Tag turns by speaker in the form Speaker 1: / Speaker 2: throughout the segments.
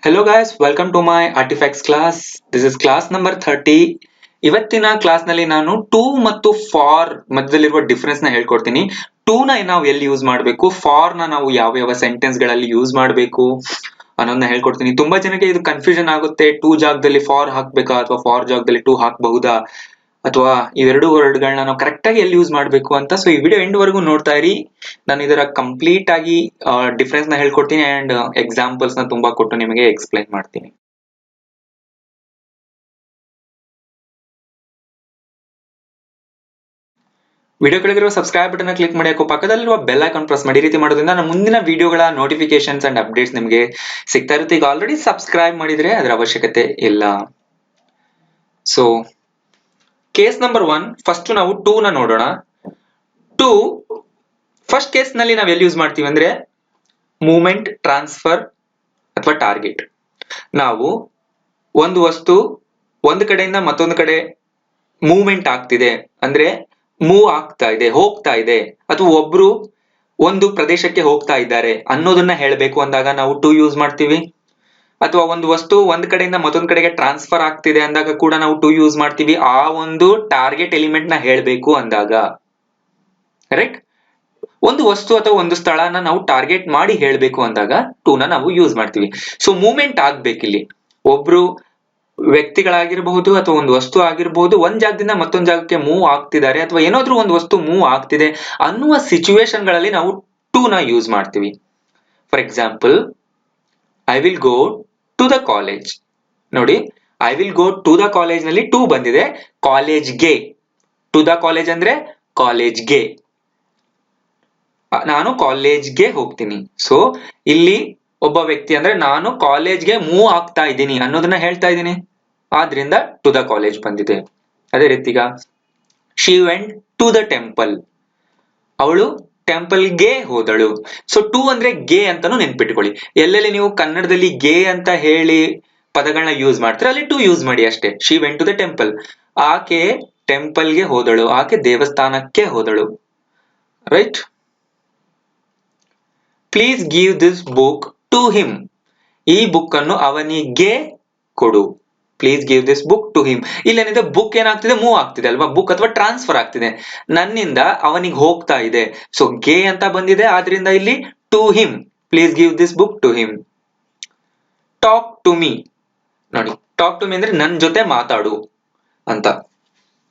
Speaker 1: Hello guys, welcome to my artifacts class. This is class number 30. ಇವತ್ತಿನ class ನಲ್ಲಿ ನಾನು to ಮತ್ತು for ಮಧ್ಯದಲ್ಲಿರುವ ಡಿಫರೆನ್ಸ್ ನ ಹೇಳ್ಕೊಡ್ತೀನಿ. ಟು ನ ನಾವು ಎಲ್ಲಿ ಯೂಸ್ ಮಾಡಬೇಕು, ಫಾರ್ ನ ನಾವು ಯಾವ ಯಾವ ಸೆಂಟೆನ್ಸ್ ಗಳಲ್ಲಿ ಯೂಸ್ ಮಾಡಬೇಕು ಅನ್ನೋದನ್ನ ಹೇಳ್ಕೊಡ್ತೀನಿ. ತುಂಬಾ ಜನಕ್ಕೆ ಇದು ಕನ್ಫ್ಯೂಷನ್ ಆಗುತ್ತೆ. ಟು ಜಾಗದಲ್ಲಿ ಫಾರ್ ಹಾಕ್ಬೇಕಾ ಅಥವಾ ಫಾರ್ ಜಾಗದಲ್ಲಿ ಟು ಹಾಕಬಹುದಾ ಅಥವಾ ಇವೆರಡು ವರ್ಡ್ ಗಳನ್ನ ನಾವು ಕರೆಕ್ಟ್ ಆಗಿ ಎಲ್ಲಿ ಯೂಸ್ ಮಾಡಬೇಕು ಅಂತ. ಸೊ ಈ ವಿಡಿಯೋ ಎಂಡ್ ವರೆಗೂ ನೋಡ್ತಾ ಇರಿ. ನಾನು ಇದರ ಕಂಪ್ಲೀಟ್ ಆಗಿ ಡಿಫರೆನ್ಸ್ ನ ಹೇಳ್ಕೊಡ್ತೀನಿ ಅಂಡ್ ಎಕ್ಸಾಂಪಲ್ಸ್ ನ ತುಂಬಾ ಕೊಟ್ಟು ನಿಮಗೆ ಎಕ್ಸ್ಪ್ಲೈನ್ ಮಾಡ್ತೀನಿ. ವಿಡಿಯೋ ಕೆಳಗಿರುವ ಸಬ್ಸ್ಕ್ರೈಬ್ ಬಟನ್ ಕ್ಲಿಕ್ ಮಾಡಿ, ಹಾಕೋ ಪಕ್ಕದಲ್ಲಿರುವ ಬೆಲ್ ಐಕಾನ್ ಪ್ರೆಸ್ ಮಾಡಿ. ರೀತಿ ಮಾಡೋದ್ರಿಂದ ನನ್ನ ಮುಂದಿನ ವಿಡಿಯೋಗಳ ನೋಟಿಫಿಕೇಶನ್ಸ್ ಅಂಡ್ ಅಪ್ಡೇಟ್ಸ್ ನಿಮಗೆ ಸಿಗ್ತಾ ಇರುತ್ತೆ. ಈಗ ಆಲ್ರೆಡಿ ಸಬ್ಸ್ಕ್ರೈಬ್ ಮಾಡಿದ್ರೆ ಅದರ ಅವಶ್ಯಕತೆ ಇಲ್ಲ. ಸೊ ಕೇಸ್ ನಂಬರ್ 1, ಫಸ್ಟ್ ನಾವು ಟು ನ ನೋಡೋಣ. ಟು ಫಸ್ಟ್ ಕೇಸ್ ನಲ್ಲಿ ನಾವು ಎಲ್ಲಿ ಯೂಸ್ ಮಾಡ್ತೀವಿ ಅಂದ್ರೆ ಮೂವ್ಮೆಂಟ್, ಟ್ರಾನ್ಸ್ಫರ್ ಅಥವಾ ಟಾರ್ಗೆಟ್. ನಾವು ಒಂದು ವಸ್ತು ಒಂದು ಕಡೆಯಿಂದ ಮತ್ತೊಂದು ಕಡೆ ಮೂವ್ಮೆಂಟ್ ಆಗ್ತಿದೆ ಅಂದ್ರೆ ಮೂವ್ ಆಗ್ತಾ ಇದೆ, ಹೋಗ್ತಾ ಇದೆ, ಅಥವಾ ಒಬ್ರು ಒಂದು ಪ್ರದೇಶಕ್ಕೆ ಹೋಗ್ತಾ ಇದ್ದಾರೆ ಅನ್ನೋದನ್ನ ಹೇಳಬೇಕು ಅಂದಾಗ ನಾವು ಟು ಯೂಸ್ ಮಾಡ್ತೀವಿ. ಅಥವಾ ಒಂದು ವಸ್ತು ಒಂದ್ ಕಡೆಯಿಂದ ಮತ್ತೊಂದ್ ಕಡೆಗೆ ಟ್ರಾನ್ಸ್ಫರ್ ಆಗ್ತಿದೆ ಅಂದಾಗ ಕೂಡ ನಾವು ಟು ಯೂಸ್ ಮಾಡ್ತೀವಿ. ಆ ಒಂದು ಟಾರ್ಗೆಟ್ ಎಲಿಮೆಂಟ್ ನ ಹೇಳಬೇಕು ಅಂದಾಗ, ರೈಟ್? ಒಂದು ವಸ್ತು ಅಥವಾ ಒಂದು ಸ್ಥಳನ ನಾವು ಟಾರ್ಗೆಟ್ ಮಾಡಿ ಹೇಳಬೇಕು ಅಂದಾಗ ಟು ನ ನಾವು ಯೂಸ್ ಮಾಡ್ತೀವಿ. ಸೊ ಮೂವ್ಮೆಂಟ್ ಆಗ್ಬೇಕಿಲ್ಲಿ. ಒಬ್ರು ವ್ಯಕ್ತಿಗಳಾಗಿರಬಹುದು ಅಥವಾ ಒಂದು ವಸ್ತು ಆಗಿರಬಹುದು, ಒಂದ್ ಜಾಗದಿಂದ ಮತ್ತೊಂದ್ ಜಾಗಕ್ಕೆ ಮೂವ್ ಆಗ್ತಿದ್ದಾರೆ ಅಥವಾ ಏನಾದ್ರೂ ಒಂದು ವಸ್ತು ಮೂವ್ ಆಗ್ತಿದೆ ಅನ್ನುವ ಸಿಚುವೇಶನ್ ಗಳಲ್ಲಿ ನಾವು ಟು ನ ಯೂಸ್ ಮಾಡ್ತೀವಿ. For example, I will go to the college. ನೋಡಿ, I will go to the college ನಲ್ಲಿ ಟು ಬಂದಿದೆ. ಕಾಲೇಜ್ಗೆ, ಟು ದ ಕಾಲೇಜ್ ಅಂದ್ರೆ ಕಾಲೇಜ್ಗೆ, ನಾನು ಕಾಲೇಜ್ಗೆ ಹೋಗ್ತೀನಿ. ಸೊ ಇಲ್ಲಿ ಒಬ್ಬ ವ್ಯಕ್ತಿ ಅಂದ್ರೆ ನಾನು ಕಾಲೇಜ್ಗೆ ಮೂವ್ ಆಗ್ತಾ ಇದ್ದೀನಿ ಅನ್ನೋದನ್ನ ಹೇಳ್ತಾ ಇದ್ದೀನಿ, ಆದ್ರಿಂದ ಟು ದ ಕಾಲೇಜ್ ಬಂದಿದೆ. ಅದೇ ರೀತಿಗ she went to the temple, ಅವಳು ಟೆಂಪಲ್ಗೆ ಹೋದಳು. ಸೊ ಟು ಅಂದ್ರೆ ಗೆ ಅಂತಾನು ನೆನ್ಪಿಟ್ಕೊಳ್ಳಿ. ಎಲ್ಲೆಲ್ಲಿ ನೀವು ಕನ್ನಡದಲ್ಲಿ ಗೆ ಅಂತ ಹೇಳಿ ಪದಗಳನ್ನ ಯೂಸ್ ಮಾಡ್ತಾರೆ ಅಲ್ಲಿ ಟು ಯೂಸ್ ಮಾಡಿ ಅಷ್ಟೇ. She went to the temple, ಆಕೆ ಟೆಂಪಲ್ಗೆ ಹೋದಳು, ಆಕೆ ದೇವಸ್ಥಾನಕ್ಕೆ ಹೋದಳು, right? Please give this book to him, ಈ ಬುಕ್ ಅನ್ನು ಅವನಿಗೆ ಕೊಡು. Please give this book to him. ಇಲ್ಲೇನಿದೆ, ಬುಕ್ ಏನಾಗ್ತಿದೆ, ಮೂವ್ ಆಗ್ತಿದೆ ಅಲ್ವಾ, ಬುಕ್ ಅಥವಾ ಟ್ರಾನ್ಸ್ಫರ್ ಆಗ್ತಿದೆ, ನನ್ನಿಂದ ಅವನಿಗೆ ಹೋಗ್ತಾ ಇದೆ. ಸೊ ಗೆ ಅಂತ ಬಂದಿದೆ, ಆದ್ರಿಂದ ಇಲ್ಲಿ to him, please give this book to him. Talk to me, ನೋಡಿ ಟಾಕ್ ಟು ಮೀ ಅಂದ್ರೆ ನನ್ ಜೊತೆ ಮಾತಾಡು ಅಂತ.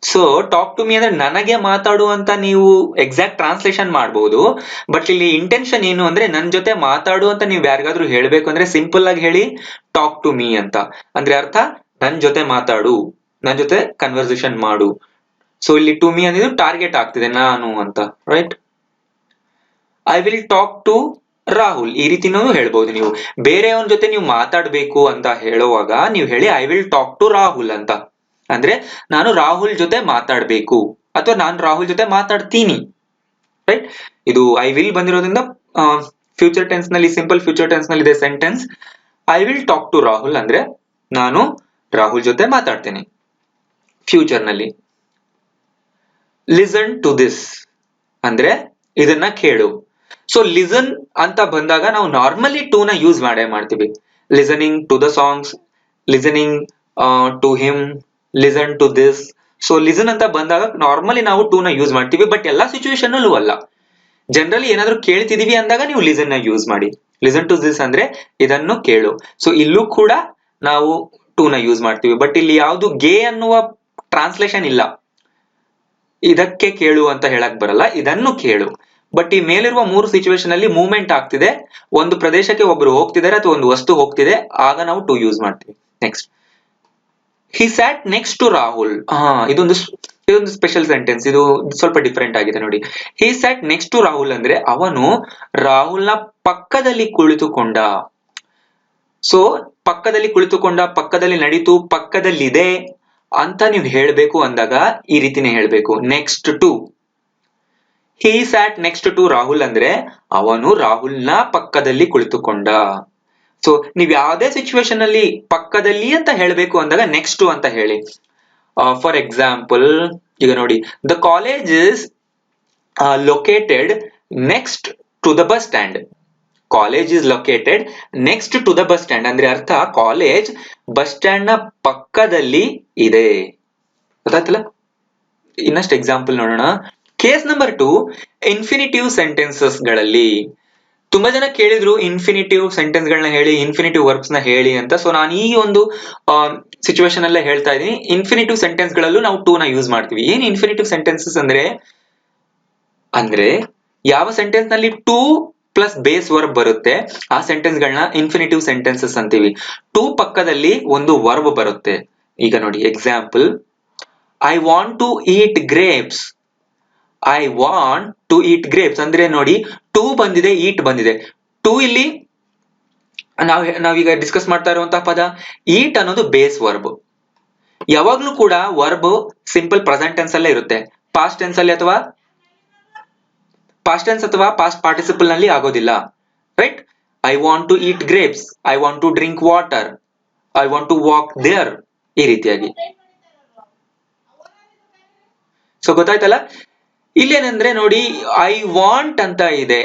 Speaker 1: ಸೊ ಟಾಕ್ ಟು ಮೀ ಅಂದ್ರೆ ನನಗೆ ಮಾತಾಡು ಅಂತ ನೀವು ಎಕ್ಸಾಕ್ಟ್ ಟ್ರಾನ್ಸ್ಲೇಷನ್ ಮಾಡಬಹುದು. ಬಟ್ ಇಲ್ಲಿ ಇಂಟೆನ್ಷನ್ ಏನು ಅಂದ್ರೆ ನನ್ ಜೊತೆ ಮಾತಾಡು ಅಂತ ನೀವು ಯಾರಿಗಾದ್ರೂ ಹೇಳ್ಬೇಕು ಅಂದ್ರೆ ಸಿಂಪಲ್ ಆಗಿ ಹೇಳಿ ಟಾಕ್ ಟು ಮೀ ಅಂತ. ಅಂದ್ರೆ ಅರ್ಥ ನನ್ ಜೊತೆ ಮಾತಾಡು, ನನ್ ಜೊತೆ ಕನ್ವರ್ಸೇಷನ್ ಮಾಡು. ಸೊ ಇಲ್ಲಿ ಟು ಮೀ ಅನ್ನೋದು ಟಾರ್ಗೆಟ್ ಆಗ್ತಿದೆ, ನಾನು ಅಂತ, right? I will talk to Rahul, ಈ ರೀತಿನೂ ಹೇಳ್ಬಹುದು. ನೀವು ಬೇರೆಯವನ ಜೊತೆ ನೀವು ಮಾತಾಡ್ಬೇಕು ಅಂತ ಹೇಳುವಾಗ ನೀವು ಹೇಳಿ I will talk to Rahul ಅಂತ. ಅಂದ್ರೆ ನಾನು ರಾಹುಲ್ ಜೊತೆ ಮಾತಾಡ್ಬೇಕು ಅಥವಾ ನಾನು ರಾಹುಲ್ ಜೊತೆ ಮಾತಾಡ್ತೀನಿ, ರೈಟ್? ಇದು ಐ ವಿಲ್ ಬಂದಿರೋದ್ರಿಂದ ಫ್ಯೂಚರ್ ಟೆನ್ಸ್ ನಲ್ಲಿ, ಸಿಂಪಲ್ ಫ್ಯೂಚರ್ ಟೆನ್ಸ್ ನಲ್ಲಿ ಇದೆ sentence. I will talk to Rahul ಅಂದ್ರೆ ನಾನು ರಾಹುಲ್ ಜೊತೆ ಮಾತಾಡ್ತೇನೆ ಫ್ಯೂಚರ್ ನಲ್ಲಿ. ಲಿಸನ್ ಟು ದಿಸ್ ಅಂದ್ರೆ ಇದನ್ನ ಕೇಳು. ಸೊ ಲಿಸನ್ ಅಂತ ಬಂದಾಗ ನಾವು ನಾರ್ಮಲಿ ಟು ನ ಯೂಸ್ ಮಾಡೇ ಮಾಡ್ತೀವಿ. Listening to the songs, listening to him, listen to this. So listen ಅಂತ ಬಂದಾಗ ನಾರ್ಮಲಿ ನಾವು ಟು ನ ಯೂಸ್ ಮಾಡ್ತೀವಿ, ಬಟ್ ಎಲ್ಲಾ ಸಿಚುವೇಶನ್ ಅಲ್ಲೂ ಅಲ್ಲ. ಜನರಲಿ ಏನಾದ್ರೂ ಕೇಳ್ತಿದೀವಿ ಅಂದಾಗ ನೀವು ಲಿಸನ್ ನ ಯೂಸ್ ಮಾಡಿ. ಲಿಸನ್ ಟು ದಿಸ್ ಅಂದ್ರೆ ಇದನ್ನು ಕೇಳು. ಸೊ ಇಲ್ಲೂ ಕೂಡ ನಾವು ಟು ನ ಯೂಸ್ ಮಾಡ್ತೀವಿ, ಬಟ್ ಇಲ್ಲಿ ಯಾವ್ದು ಗೆ ಅನ್ನುವ ಟ್ರಾನ್ಸ್ಲೇಷನ್ ಇಲ್ಲ. ಇದಕ್ಕೆ ಕೇಳು ಅಂತ ಹೇಳಕ್ ಬರಲ್ಲ, ಇದನ್ನು ಕೇಳು. ಬಟ್ ಈ ಮೇಲಿರುವ ಮೂರು ಸಿಚುವೇಶನ್ ಅಲ್ಲಿ ಮೂವ್ಮೆಂಟ್ ಆಗ್ತಿದೆ, ಒಂದು ಪ್ರದೇಶಕ್ಕೆ ಒಬ್ರು ಹೋಗ್ತಿದ್ದಾರೆ ಅಥವಾ ಒಂದು ವಸ್ತು ಹೋಗ್ತಿದೆ, ಆಗ ನಾವು ಟು ಯೂಸ್ ಮಾಡ್ತೀವಿ. Next, he sat next to Rahul. ಇದೊಂದು ಸ್ಪೆಷಲ್ ಸೆಂಟೆನ್ಸ್, ಇದು ಸ್ವಲ್ಪ ಡಿಫರೆಂಟ್ ಆಗಿದೆ ನೋಡಿ. He sat next to Rahul ಅಂದ್ರೆ ಅವನು ರಾಹುಲ್ ನ ಪಕ್ಕದಲ್ಲಿ ಕುಳಿತುಕೊಂಡ. ಸೊ ಪಕ್ಕದಲ್ಲಿ ಕುಳಿತುಕೊಂಡ, ಪಕ್ಕದಲ್ಲಿ ನಡೀತು, ಪಕ್ಕದಲ್ಲಿದೆ ಅಂತ ನೀವು ಹೇಳ್ಬೇಕು ಅಂದಾಗ ಈ ರೀತಿನೇ ಹೇಳ್ಬೇಕು, next to. He sat next to Rahul ಅಂದ್ರೆ ಅವನು ರಾಹುಲ್ ನ ಪಕ್ಕದಲ್ಲಿ ಕುಳಿತುಕೊಂಡ. ಸೊ ನೀವ್ ಯಾವ್ದೇ ಸಿಚುವೇಶನ್ ಅಲ್ಲಿ ಪಕ್ಕದಲ್ಲಿ ಅಂತ ಹೇಳ್ಬೇಕು ಅಂದಾಗ ನೆಕ್ಸ್ಟ್ ಟು ಅಂತ ಹೇಳಿ. ಫಾರ್ ಎಕ್ಸಾಂಪಲ್, ಈಗ ನೋಡಿ, the college is located next to the bus stand. College is located next to the bus stand ಅಂದ್ರೆ ಅರ್ಥ ಕಾಲೇಜ್ ಬಸ್ ಸ್ಟ್ಯಾಂಡ್ ನ ಪಕ್ಕದಲ್ಲಿ ಇದೆ. ಗೊತ್ತಾಯ್ತಲ್ಲ? ಇನ್ನಷ್ಟು ಎಕ್ಸಾಂಪಲ್ ನೋಡೋಣ. ಕೇಸ್ ನಂಬರ್ 2 ಇನ್ಫಿನಿಟಿವ್ ಸೆಂಟೆನ್ಸಸ್ ಗಳಲ್ಲಿ ತುಂಬಾ ಜನ ಕೇಳಿದ್ರು ಇನ್ಫಿನಿಟಿವ್ ಸೆಂಟೆನ್ಸ್ ಗಳನ್ನ ಹೇಳಿ, ಇನ್ಫಿನಿಟಿವ್ ವರ್ಬ್ಸ್ ನ ಹೇಳಿ ಅಂತ. ಸೊ ನಾನು ಈ ಒಂದು ಸಿಚುವೇಶನ್ ಅಲ್ಲೇ ಹೇಳ್ತಾ ಇದೀನಿ. ಇನ್ಫಿನಿಟಿವ್ ಸೆಂಟೆನ್ಸ್ ಗಳಲ್ಲೂ ನಾವು ಟು ನ ಯೂಸ್ ಮಾಡ್ತೀವಿ. ಏನ್ ಇನ್ಫಿನಿಟಿವ್ ಸೆಂಟೆನ್ಸಸ್ ಅಂದ್ರೆ ಯಾವ ಸೆಂಟೆನ್ಸ್ ನಲ್ಲಿ ಟು ಪ್ಲಸ್ ಬೇಸ್ ವರ್ಬ್ ಬರುತ್ತೆ ಆ ಸೆಂಟೆನ್ಸ್ ಗಳನ್ನ ಇನ್ಫಿನಿಟಿವ್ ಸೆಂಟೆನ್ಸಸ್ ಅಂತೀವಿ. ಟು ಪಕ್ಕದಲ್ಲಿ ಒಂದು ವರ್ಬ್ ಬರುತ್ತೆ. ಈಗ ನೋಡಿ example, I want to eat grapes. I want to eat grapes ಅಂದ್ರೆ ನೋಡಿ ಟು ಬಂದಿದೆ, ಈಟ್ ಬಂದಿದೆ. ಟು ಇಲ್ಲಿ ನಾವೀಗ ಡಿಸ್ಕಸ್ ಮಾಡ್ತಾ ಇರುವಂತಹ ಪದ. ಈಟ್ ಅನ್ನೋದು ಬೇಸ್ ವರ್ಬ್. ಯಾವಾಗ್ಲೂ ಕೂಡ ವರ್ಬ್ ಸಿಂಪಲ್ ಪ್ರೆಸೆಂಟ್ ಟೆನ್ಸ್ ಅಲ್ಲೇ ಇರುತ್ತೆ. ಪಾಸ್ಟ್ ಟೆನ್ಸ್ ಅಲ್ಲಿ ಅಥವಾ ಪಾಸ್ಟ್ ಪಾರ್ಟಿಸಿಪಲ್ ನಲ್ಲಿ ಆಗೋದಿಲ್ಲ. Right? I want to eat grapes, I want to drink water, I want to walk there, ಈ ರೀತಿಯಾಗಿ. ಸೊ ಗೊತ್ತಾಯ್ತಲ್ಲ? ಇಲ್ಲೇನಂದ್ರೆ ನೋಡಿ ಐ ವಾಂಟ್ ಅಂತ ಇದೆ.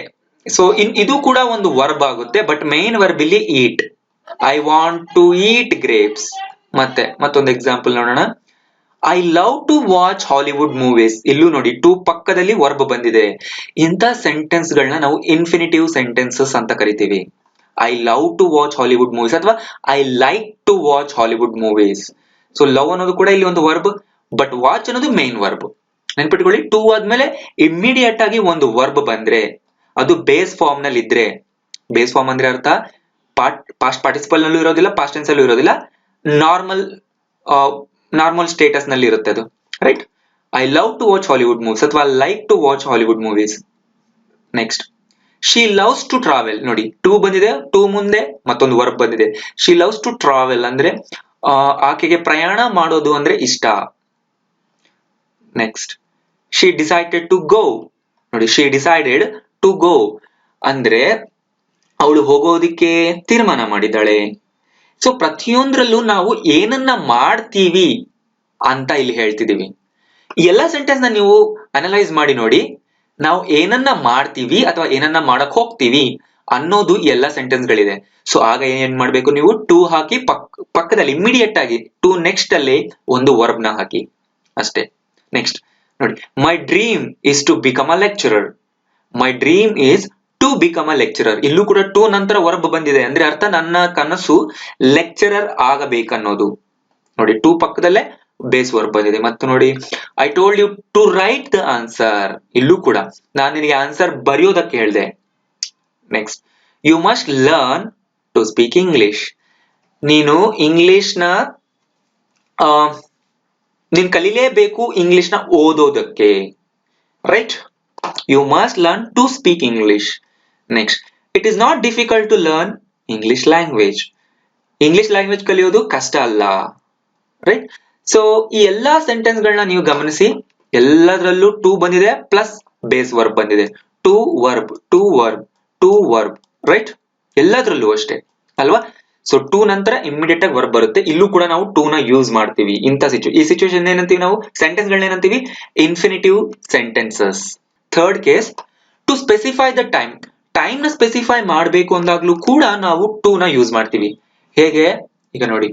Speaker 1: ಸೊ ಇದು ಕೂಡ ಒಂದು ವರ್ಬ್ ಆಗುತ್ತೆ, ಬಟ್ ಮೇನ್ ವರ್ಬ್ ಇಲ್ಲಿ eat. I want to eat grapes. ಮತ್ತೊಂದು ಎಕ್ಸಾಂಪಲ್ ನೋಡೋಣ. I love to watch Hollywood movies. ಇಲ್ಲೂ ನೋಡಿ ಟು ಪಕ್ಕದಲ್ಲಿ ವರ್ಬ್ ಬಂದಿದೆ. ಇಂಥ ಸೆಂಟೆನ್ಸ್ ಗಳನ್ನ ನಾವು ಇನ್ಫಿನಿಟಿವ್ ಸೆಂಟೆನ್ಸಸ್ ಅಂತ ಕರಿತೀವಿ. I love to watch Hollywood movies ಅಥವಾ I like to watch Hollywood movies. So love ಅನ್ನೋದು ಕೂಡ ಇಲ್ಲಿ ಒಂದು ವರ್ಬ್, ಬಟ್ ವಾಚ್ ಅನ್ನೋದು ಮೇನ್ ವರ್ಬ್. ನೆನ್ಪಿಟ್ಕೊಳ್ಳಿ, ಟು ಆದ್ಮೇಲೆ ಇಮ್ಮಿಡಿಯೇಟ್ ಆಗಿ ಒಂದು ವರ್ಬ್ ಬಂದ್ರೆ ಅದು ಬೇಸ್ ಫಾರ್ಮ್ ನಲ್ಲಿ ಇದ್ರೆ, ಬೇಸ್ ಫಾರ್ಮ್ ಅಂದ್ರೆ ಅರ್ಥ ಪಾಸ್ಟ್ ಪಾರ್ಟಿಸಿಪಲ್ ನಲ್ಲೂ ಇರೋದಿಲ್ಲ, ಪಾಸ್ಟ್ ಟೆನ್ಸ್ ಅಲ್ಲೂ ಇರೋದಿಲ್ಲ, ನಾರ್ಮಲ್ ಸ್ಟೇಟಸ್ ನಲ್ಲಿ ಇರುತ್ತೆ ಅದು. Right? I love to watch Hollywood movies ಅಥವಾ like to watch Hollywood movies. Next, she loves to travel. ನೋಡಿ ಟು ಬಂದಿದೆ, ಟು ಮುಂದೆ ಮತ್ತೊಂದು ವರ್ಬ್ ಬಂದಿದೆ. ಶಿ ಲವ್ಸ್ ಟು ಟ್ರಾವೆಲ್ ಅಂದ್ರೆ ಆಕೆಗೆ ಪ್ರಯಾಣ ಮಾಡೋದು ಅಂದ್ರೆ ಇಷ್ಟ. Next, she decided to go. ನೋಡಿ ಶಿ ಡಿಸೈಡೆಡ್ ಟು ಗೋ ಅಂದ್ರೆ ಅವಳು ಹೋಗೋದಿಕ್ಕೆ ತೀರ್ಮಾನ ಮಾಡಿದ್ದಾಳೆ. ಸೊ ಪ್ರತಿಯೊಂದ್ರಲ್ಲೂ ನಾವು ಏನನ್ನ ಮಾಡ್ತೀವಿ ಅಂತ ಇಲ್ಲಿ ಹೇಳ್ತಿದೀವಿ. ಎಲ್ಲ ಸೆಂಟೆನ್ಸ್ ನ ನೀವು ಅನಲೈಸ್ ಮಾಡಿ ನೋಡಿ. ನಾವು ಏನನ್ನ ಮಾಡ್ತೀವಿ ಅಥವಾ ಏನನ್ನ ಮಾಡಕ್ ಹೋಗ್ತೀವಿ ಅನ್ನೋದು ಎಲ್ಲ ಸೆಂಟೆನ್ಸ್ ಗಳಿದೆ. ಸೊ ಆಗ ಏನ್ ಮಾಡ್ಬೇಕು ನೀವು? ಟು ಹಾಕಿ ಪಕ್ಕದಲ್ಲಿ ಇಮಿಡಿಯೇಟ್ ಆಗಿ ಟು ನೆಕ್ಸ್ಟ್ ಅಲ್ಲಿ ಒಂದು ವರ್ಬ್ ನ ಹಾಕಿ ಅಷ್ಟೇ. ನೆಕ್ಸ್ಟ್ ನೋಡಿ, my dream is to become a lecturer. My dream is to become a lecturer. ಇಲ್ಲೂ ಕೂಡ ಟು ನಂತರ ವರ್ಬ್ ಬಂದಿದೆ ಅಂದ್ರೆ ಅರ್ಥ ನನ್ನ ಕನಸು ಲೆಕ್ಚರರ್ ಆಗಬೇಕನ್ನೋದು. ನೋಡಿ ಟು ಪಕ್ಕದಲ್ಲೇ ಬೇಸ್ ವರ್ಬ್ ಬಂದಿದೆ. ಮತ್ತು ನೋಡಿ, I told you to write the answer. ಇಲ್ಲೂ ಕೂಡ ನಾನು ನಿನಗೆ ಆನ್ಸರ್ ಬರೆಯೋದಕ್ಕೆ ಹೇಳಿದೆ. Next, you must learn to speak English. ನೀನು ಇಂಗ್ಲಿಷ್ ನ ನೀನ್ ಕಲಿಲೇಬೇಕು ಇಂಗ್ಲಿಷ್ ನ ಓದೋದಕ್ಕೆ. Right? You must learn to speak English. Next, it is not difficult to learn English language. English language ಕಲಿಯೋದು ಕಷ್ಟ ಅಲ್ಲ. ರೈಟ್? ಸೊ ಈ ಎಲ್ಲಾ ಸೆಂಟೆನ್ಸ್ ಗಳನ್ನ ನೀವು ಗಮನಿಸಿ, ಎಲ್ಲದರಲ್ಲೂ ಟು ಬಂದಿದೆ ಪ್ಲಸ್ ಬೇಸ್ ವರ್ಬ್ ಬಂದಿದೆ. To verb, to verb, to verb. Right? ಎಲ್ಲದರಲ್ಲೂ ಅಷ್ಟೇ ಅಲ್ವಾ? ಸೊ ಟು ನಂತರ ಇಮಿಡಿಯೇಟ್ ಆಗಿ ವರ್ಬ್ ಬರುತ್ತೆ. ಇಲ್ಲೂ ಕೂಡ ನಾವು ಟು ನ ಯೂಸ್ ಮಾಡ್ತೀವಿ. ಈ ಸಿಚುವೇಶನ್ ಏನಂತೀವಿ ನಾವು? ಸೆಂಟೆನ್ಸ್ ಗಳನ್ನ ಏನಂತೀವಿ? Infinitive sentences. Third case, to specify the time. Time ನ ಸ್ಪೆಸಿಫೈ ಮಾಡಬೇಕು ಅಂದಾಗ್ಲೂ ಕೂಡ ನಾವು ಟು ನ ಯೂಸ್ ಮಾಡ್ತೀವಿ. ಹೇಗೆ? ಈಗ ನೋಡಿ,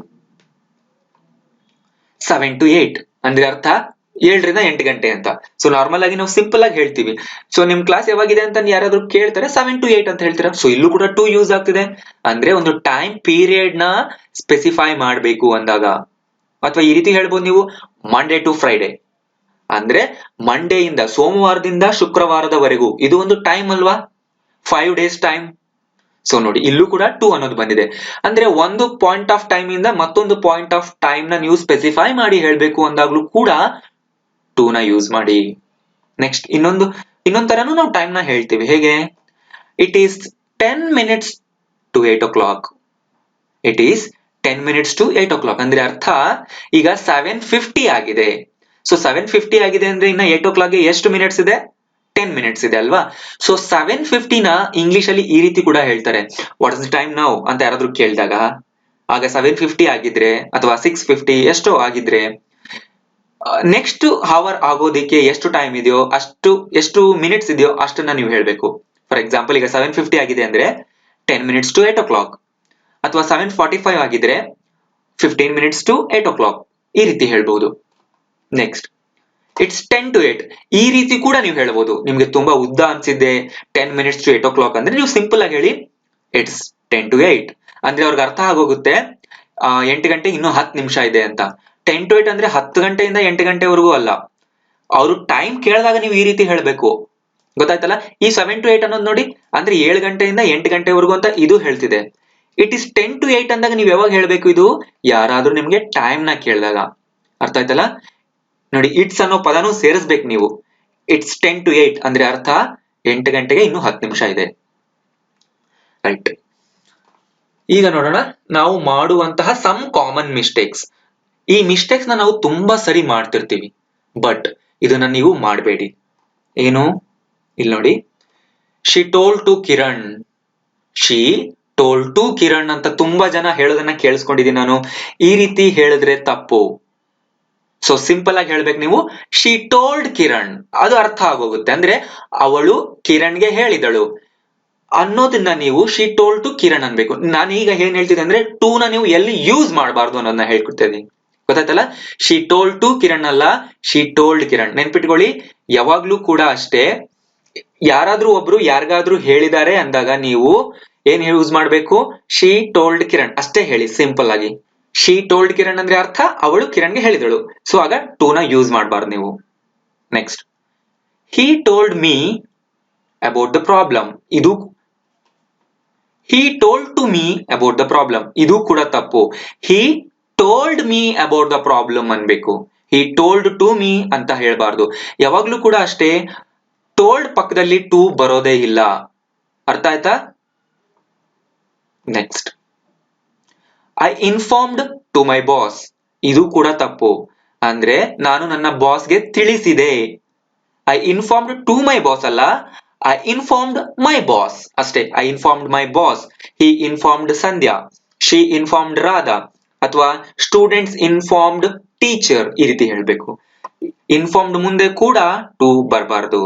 Speaker 1: 7 to 8 ಅಂದ್ರೆ ಅರ್ಥ 7 ರಿಂದ 8 ಗಂಟೆ ಅಂತ. ಸೊ ನಾರ್ಮಲ್ ಆಗಿ ನಾವು ಸಿಂಪಲ್ ಆಗಿ ಹೇಳ್ತೀವಿ. ಸೊ ನಿಮ್ ಕ್ಲಾಸ್ ಯಾವಾಗಿದೆ ಅಂತ ಯಾರಾದ್ರೂ ಕೇಳ್ತಾರೆ, 7 to 8 ಅಂತ ಹೇಳ್ತೀರಾ. ಸೊ ಇಲ್ಲೂ ಕೂಡ ಟು ಯೂಸ್ ಆಗ್ತಿದೆ. ಅಂದ್ರೆ ಒಂದು ಟೈಮ್ ಪೀರಿಯಡ್ ನ ಸ್ಪೆಸಿಫೈ ಮಾಡಬೇಕು ಅಂದಾಗ. ಅಥವಾ ಈ ರೀತಿ ಹೇಳ್ಬೋದು ನೀವು, ಮಂಡೇ ಟು ಫ್ರೈಡೆ ಅಂದ್ರೆ ಮಂಡೇ ಇಂದ, ಸೋಮವಾರದಿಂದ ಶುಕ್ರವಾರದವರೆಗೂ. ಇದು ಒಂದು ಟೈಮ್ ಅಲ್ವಾ? 5 days ಟೈಮ್. ಸೊ ನೋಡಿ ಇಲ್ಲೂ ಕೂಡ ಟು ಅನ್ನೋದು ಬಂದಿದೆ. ಅಂದ್ರೆ ಒಂದು ಪಾಯಿಂಟ್ ಆಫ್ ಟೈಮ್ ಇಂದ ಮತ್ತೊಂದು ಪಾಯಿಂಟ್ ಆಫ್ ಟೈಮ್ ನ ನೀವು ಸ್ಪೆಸಿಫೈ ಮಾಡಿ ಹೇಳ್ಬೇಕು ಅಂದಾಗ್ಲೂ ಕೂಡ ಟು ನ ಯೂಸ್ ಮಾಡಿ. ನೆಕ್ಸ್ಟ್ ಇನ್ನೊಂದ್ ತರನು ನಾವು ಟೈಮ್ ನ ಹೇಳ್ತೀವಿ. ಹೇಗೆ? It is 10 minutes to 8 o'clock. It is 10 minutes to 8 o'clock ಅಂದ್ರೆ ಅರ್ಥ ಈಗ 7:50 ಆಗಿದೆ. ಸೊ 7:50 ಆಗಿದೆ ಅಂದ್ರೆ ಇನ್ನ 8 o'clock ಗೆ ಎಷ್ಟು ಮಿನಿಟ್ಸ್ ಇದೆ? 10 minutes ಇದೆ ಅಲ್ವಾ? ಸೊ 7:50 ನ ಇಂಗ್ಲಿಷ್ ಅಲ್ಲಿ ಈ ರೀತಿ ಕೂಡ ಹೇಳ್ತಾರೆ. What is the time now ಅಂತ ಯಾರಾದ್ರೂ ಕೇಳಿದಾಗ, ಆಗ 7:50 ಆಗಿದ್ರೆ ಅಥವಾ 6:50 ಎಷ್ಟೋ ಆಗಿದ್ರೆ ನೆಕ್ಸ್ಟ್ ಅವರ್ ಆಗೋದಿಕ್ಕೆ ಎಷ್ಟು ಟೈಮ್ ಇದೆಯೋ ಎಷ್ಟು ಮಿನಿಟ್ಸ್ ಇದೆಯೋ ಅಷ್ಟನ್ನ ನೀವು ಹೇಳ್ಬೇಕು. ಫಾರ್ ಎಕ್ಸಾಂಪಲ್ ಈಗ 7:50 ಆಗಿದೆ ಅಂದ್ರೆ 10 minutes to 8 o'clock. ಅಥವಾ 7:45 ಆಗಿದ್ರೆ 15 minutes to 8 o'clock. ಈ ರೀತಿ ಹೇಳ್ಬಹುದು. Next it's 10 to 8. ಈ ರೀತಿ ಕೂಡ ನೀವು ಹೇಳ್ಬೋದು. ನಿಮ್ಗೆ ತುಂಬಾ ಉದ್ದ ಅನ್ಸಿದ್ದೆ 10 minutes to 8 o'clock ಅಂದ್ರೆ ನೀವು ಸಿಂಪಲ್ ಆಗಿ ಹೇಳಿ ಇಟ್ಸ್ 10 to 8. ಅಂದ್ರೆ ಅವ್ರಿಗೆ ಅರ್ಥ ಆಗೋಗುತ್ತೆ 8 ಗಂಟೆ ಇನ್ನೂ 10 ನಿಮಿಷ ಇದೆ ಅಂತ. 10 to 8 ಅಂದ್ರೆ 10 ಗಂಟೆಯಿಂದ 8 ಗಂಟೆವರೆಗೂ ಅಲ್ಲ. ಅವರು ಟೈಮ್ ಕೇಳಿದಾಗ ನೀವು ಈ ರೀತಿ ಹೇಳ್ಬೇಕು. ಗೊತ್ತಾಯ್ತಲ್ಲ? ಈ 7 to 8 ಅನ್ನೋದು ನೋಡಿ ಅಂದ್ರೆ 7 ಗಂಟೆಯಿಂದ 8 ಗಂಟೆವರೆಗೂ ಅಂತ ಇದು ಹೇಳ್ತಿದೆ. ಇಟ್ ಇಸ್ 10 to 8 ಅಂದಾಗ ನೀವು ಯಾವಾಗ ಹೇಳ್ಬೇಕು? ಇದು ಯಾರಾದ್ರೂ ನಿಮ್ಗೆ ಟೈಮ್ ನ ಕೇಳಿದಾಗ. ಅರ್ಥ ಆಯ್ತಲ್ಲ? ನೋಡಿ ಇಟ್ಸ್ ಅನ್ನೋ ಪದನೂ ಸೇರಿಸ್ಬೇಕು ನೀವು. ಇಟ್ಸ್ 10 to 8 ಅಂದ್ರೆ ಅರ್ಥ 8 ಗಂಟೆಗೆ ಇನ್ನು 10 ನಿಮಿಷ ಇದೆ. ರೈಟ್. ಈಗ ನೋಡೋಣ ನಾವು ಮಾಡುವಂತಹ ಸಮ್ ಕಾಮನ್ ಮಿಸ್ಟೇಕ್ಸ್. ಈ ಮಿಸ್ಟೇಕ್ಸ್ ನ ನಾವು ತುಂಬಾ ಸರಿ ಮಾಡ್ತಿರ್ತೀವಿ, ಬಟ್ ಇದನ್ನ ನೀವು ಮಾಡಬೇಡಿ. ಏನು? ಇಲ್ಲಿ ನೋಡಿ, she told to Kiran. She told to Kiran ಅಂತ ತುಂಬಾ ಜನ ಹೇಳೋದನ್ನ ಕೇಳಿಸ್ಕೊಂಡಿದ್ದೀನಿ ನಾನು. ಈ ರೀತಿ ಹೇಳಿದ್ರೆ ತಪ್ಪು. ಸೊ ಸಿಂಪಲ್ ಆಗಿ ಹೇಳ್ಬೇಕು ನೀವು, ಶಿ ಟೋಲ್ಡ್ ಕಿರಣ್. ಅದು ಅರ್ಥ ಆಗೋಗುತ್ತೆ. ಅಂದ್ರೆ ಅವಳು ಕಿರಣ್ಗೆ ಹೇಳಿದಳು ಅನ್ನೋದನ್ನ ನೀವು ಶಿ ಟೋಲ್ಡ್ ಟು ಕಿರಣ್ ಅನ್ಬೇಕು. ನಾನು ಈಗ ಏನ್ ಹೇಳ್ತಿದ್ದೆ ಅಂದ್ರೆ ಟೂ ನ ನೀವು ಎಲ್ಲಿ ಯೂಸ್ ಮಾಡಬಾರ್ದು ಅನ್ನೋದನ್ನ ಹೇಳ್ಕೊಡ್ತಿದ್ದೀನಿ. ಗೊತ್ತಾಯ್ತಲ್ಲ? ಶಿ ಟೋಲ್ಡ್ ಟು ಕಿರಣ್ ಅಲ್ಲ, ಶಿ ಟೋಲ್ಡ್ ಕಿರಣ್. ನೆನ್ಪಿಟ್ಕೊಳ್ಳಿ, ಯಾವಾಗ್ಲೂ ಕೂಡ ಅಷ್ಟೇ, ಯಾರಾದ್ರೂ ಒಬ್ರು ಯಾರಿಗಾದ್ರೂ ಹೇಳಿದ್ದಾರೆ ಅಂದಾಗ ನೀವು ಏನ್ ಯೂಸ್ ಮಾಡ್ಬೇಕು? ಶಿ ಟೋಲ್ಡ್ ಕಿರಣ್ ಅಷ್ಟೇ ಹೇಳಿ ಸಿಂಪಲ್ ಆಗಿ. ಶಿ ಟೋಲ್ಡ್ ಕಿರಣ್ ಅಂದ್ರೆ ಅರ್ಥ ಅವಳು ಕಿರಣ್ಗೆ ಹೇಳಿದಳು. ಸೊ ಆಗ ಟೂ ನ ಯೂಸ್ ಮಾಡಬಾರ್ದು ನೀವು. Next, he told me about the problem. ಇದು he told to me about the problem. ಇದು ಕೂಡ ತಪ್ಪು. He told me about the problem ಅನ್ಬೇಕು. ಹಿ ಟೋಲ್ಡ್ ಟು ಮೀ ಅಂತ ಹೇಳ್ಬಾರ್ದು. ಯಾವಾಗ್ಲೂ ಕೂಡ ಅಷ್ಟೇ, ಟೋಲ್ಡ್ ಪಕ್ಕದಲ್ಲಿ ಟು ಬರೋದೇ ಇಲ್ಲ. ಅರ್ಥ ಆಯ್ತಾ? Next, I informed to my boss. ಇದು ಕೂಡ ತಪ್ಪು. ಅಂದ್ರೆ ನಾನು ನನ್ನ ಬಾಸ್ಗೆ ತಿಳಿಸಿದೆ. I informed to my boss ಅಲ್ಲ, ಐ ಇನ್ಫಾರ್ಮ್ಡ್ ಮೈ ಬಾಸ್ ಅಷ್ಟೇ. I informed my boss. He informed Sandhya. She informed Radha. ಅಥವಾ ಸ್ಟೂಡೆಂಟ್ಸ್ ಇನ್ಫಾರ್ಮ್ಡ್ ಟೀಚರ್. ಈ ರೀತಿ ಹೇಳ್ಬೇಕು. ಇನ್ಫಾರ್ಮ್ಡ್ ಮುಂದೆ ಕೂಡ ಟು ಬರಬಾರ್ದು.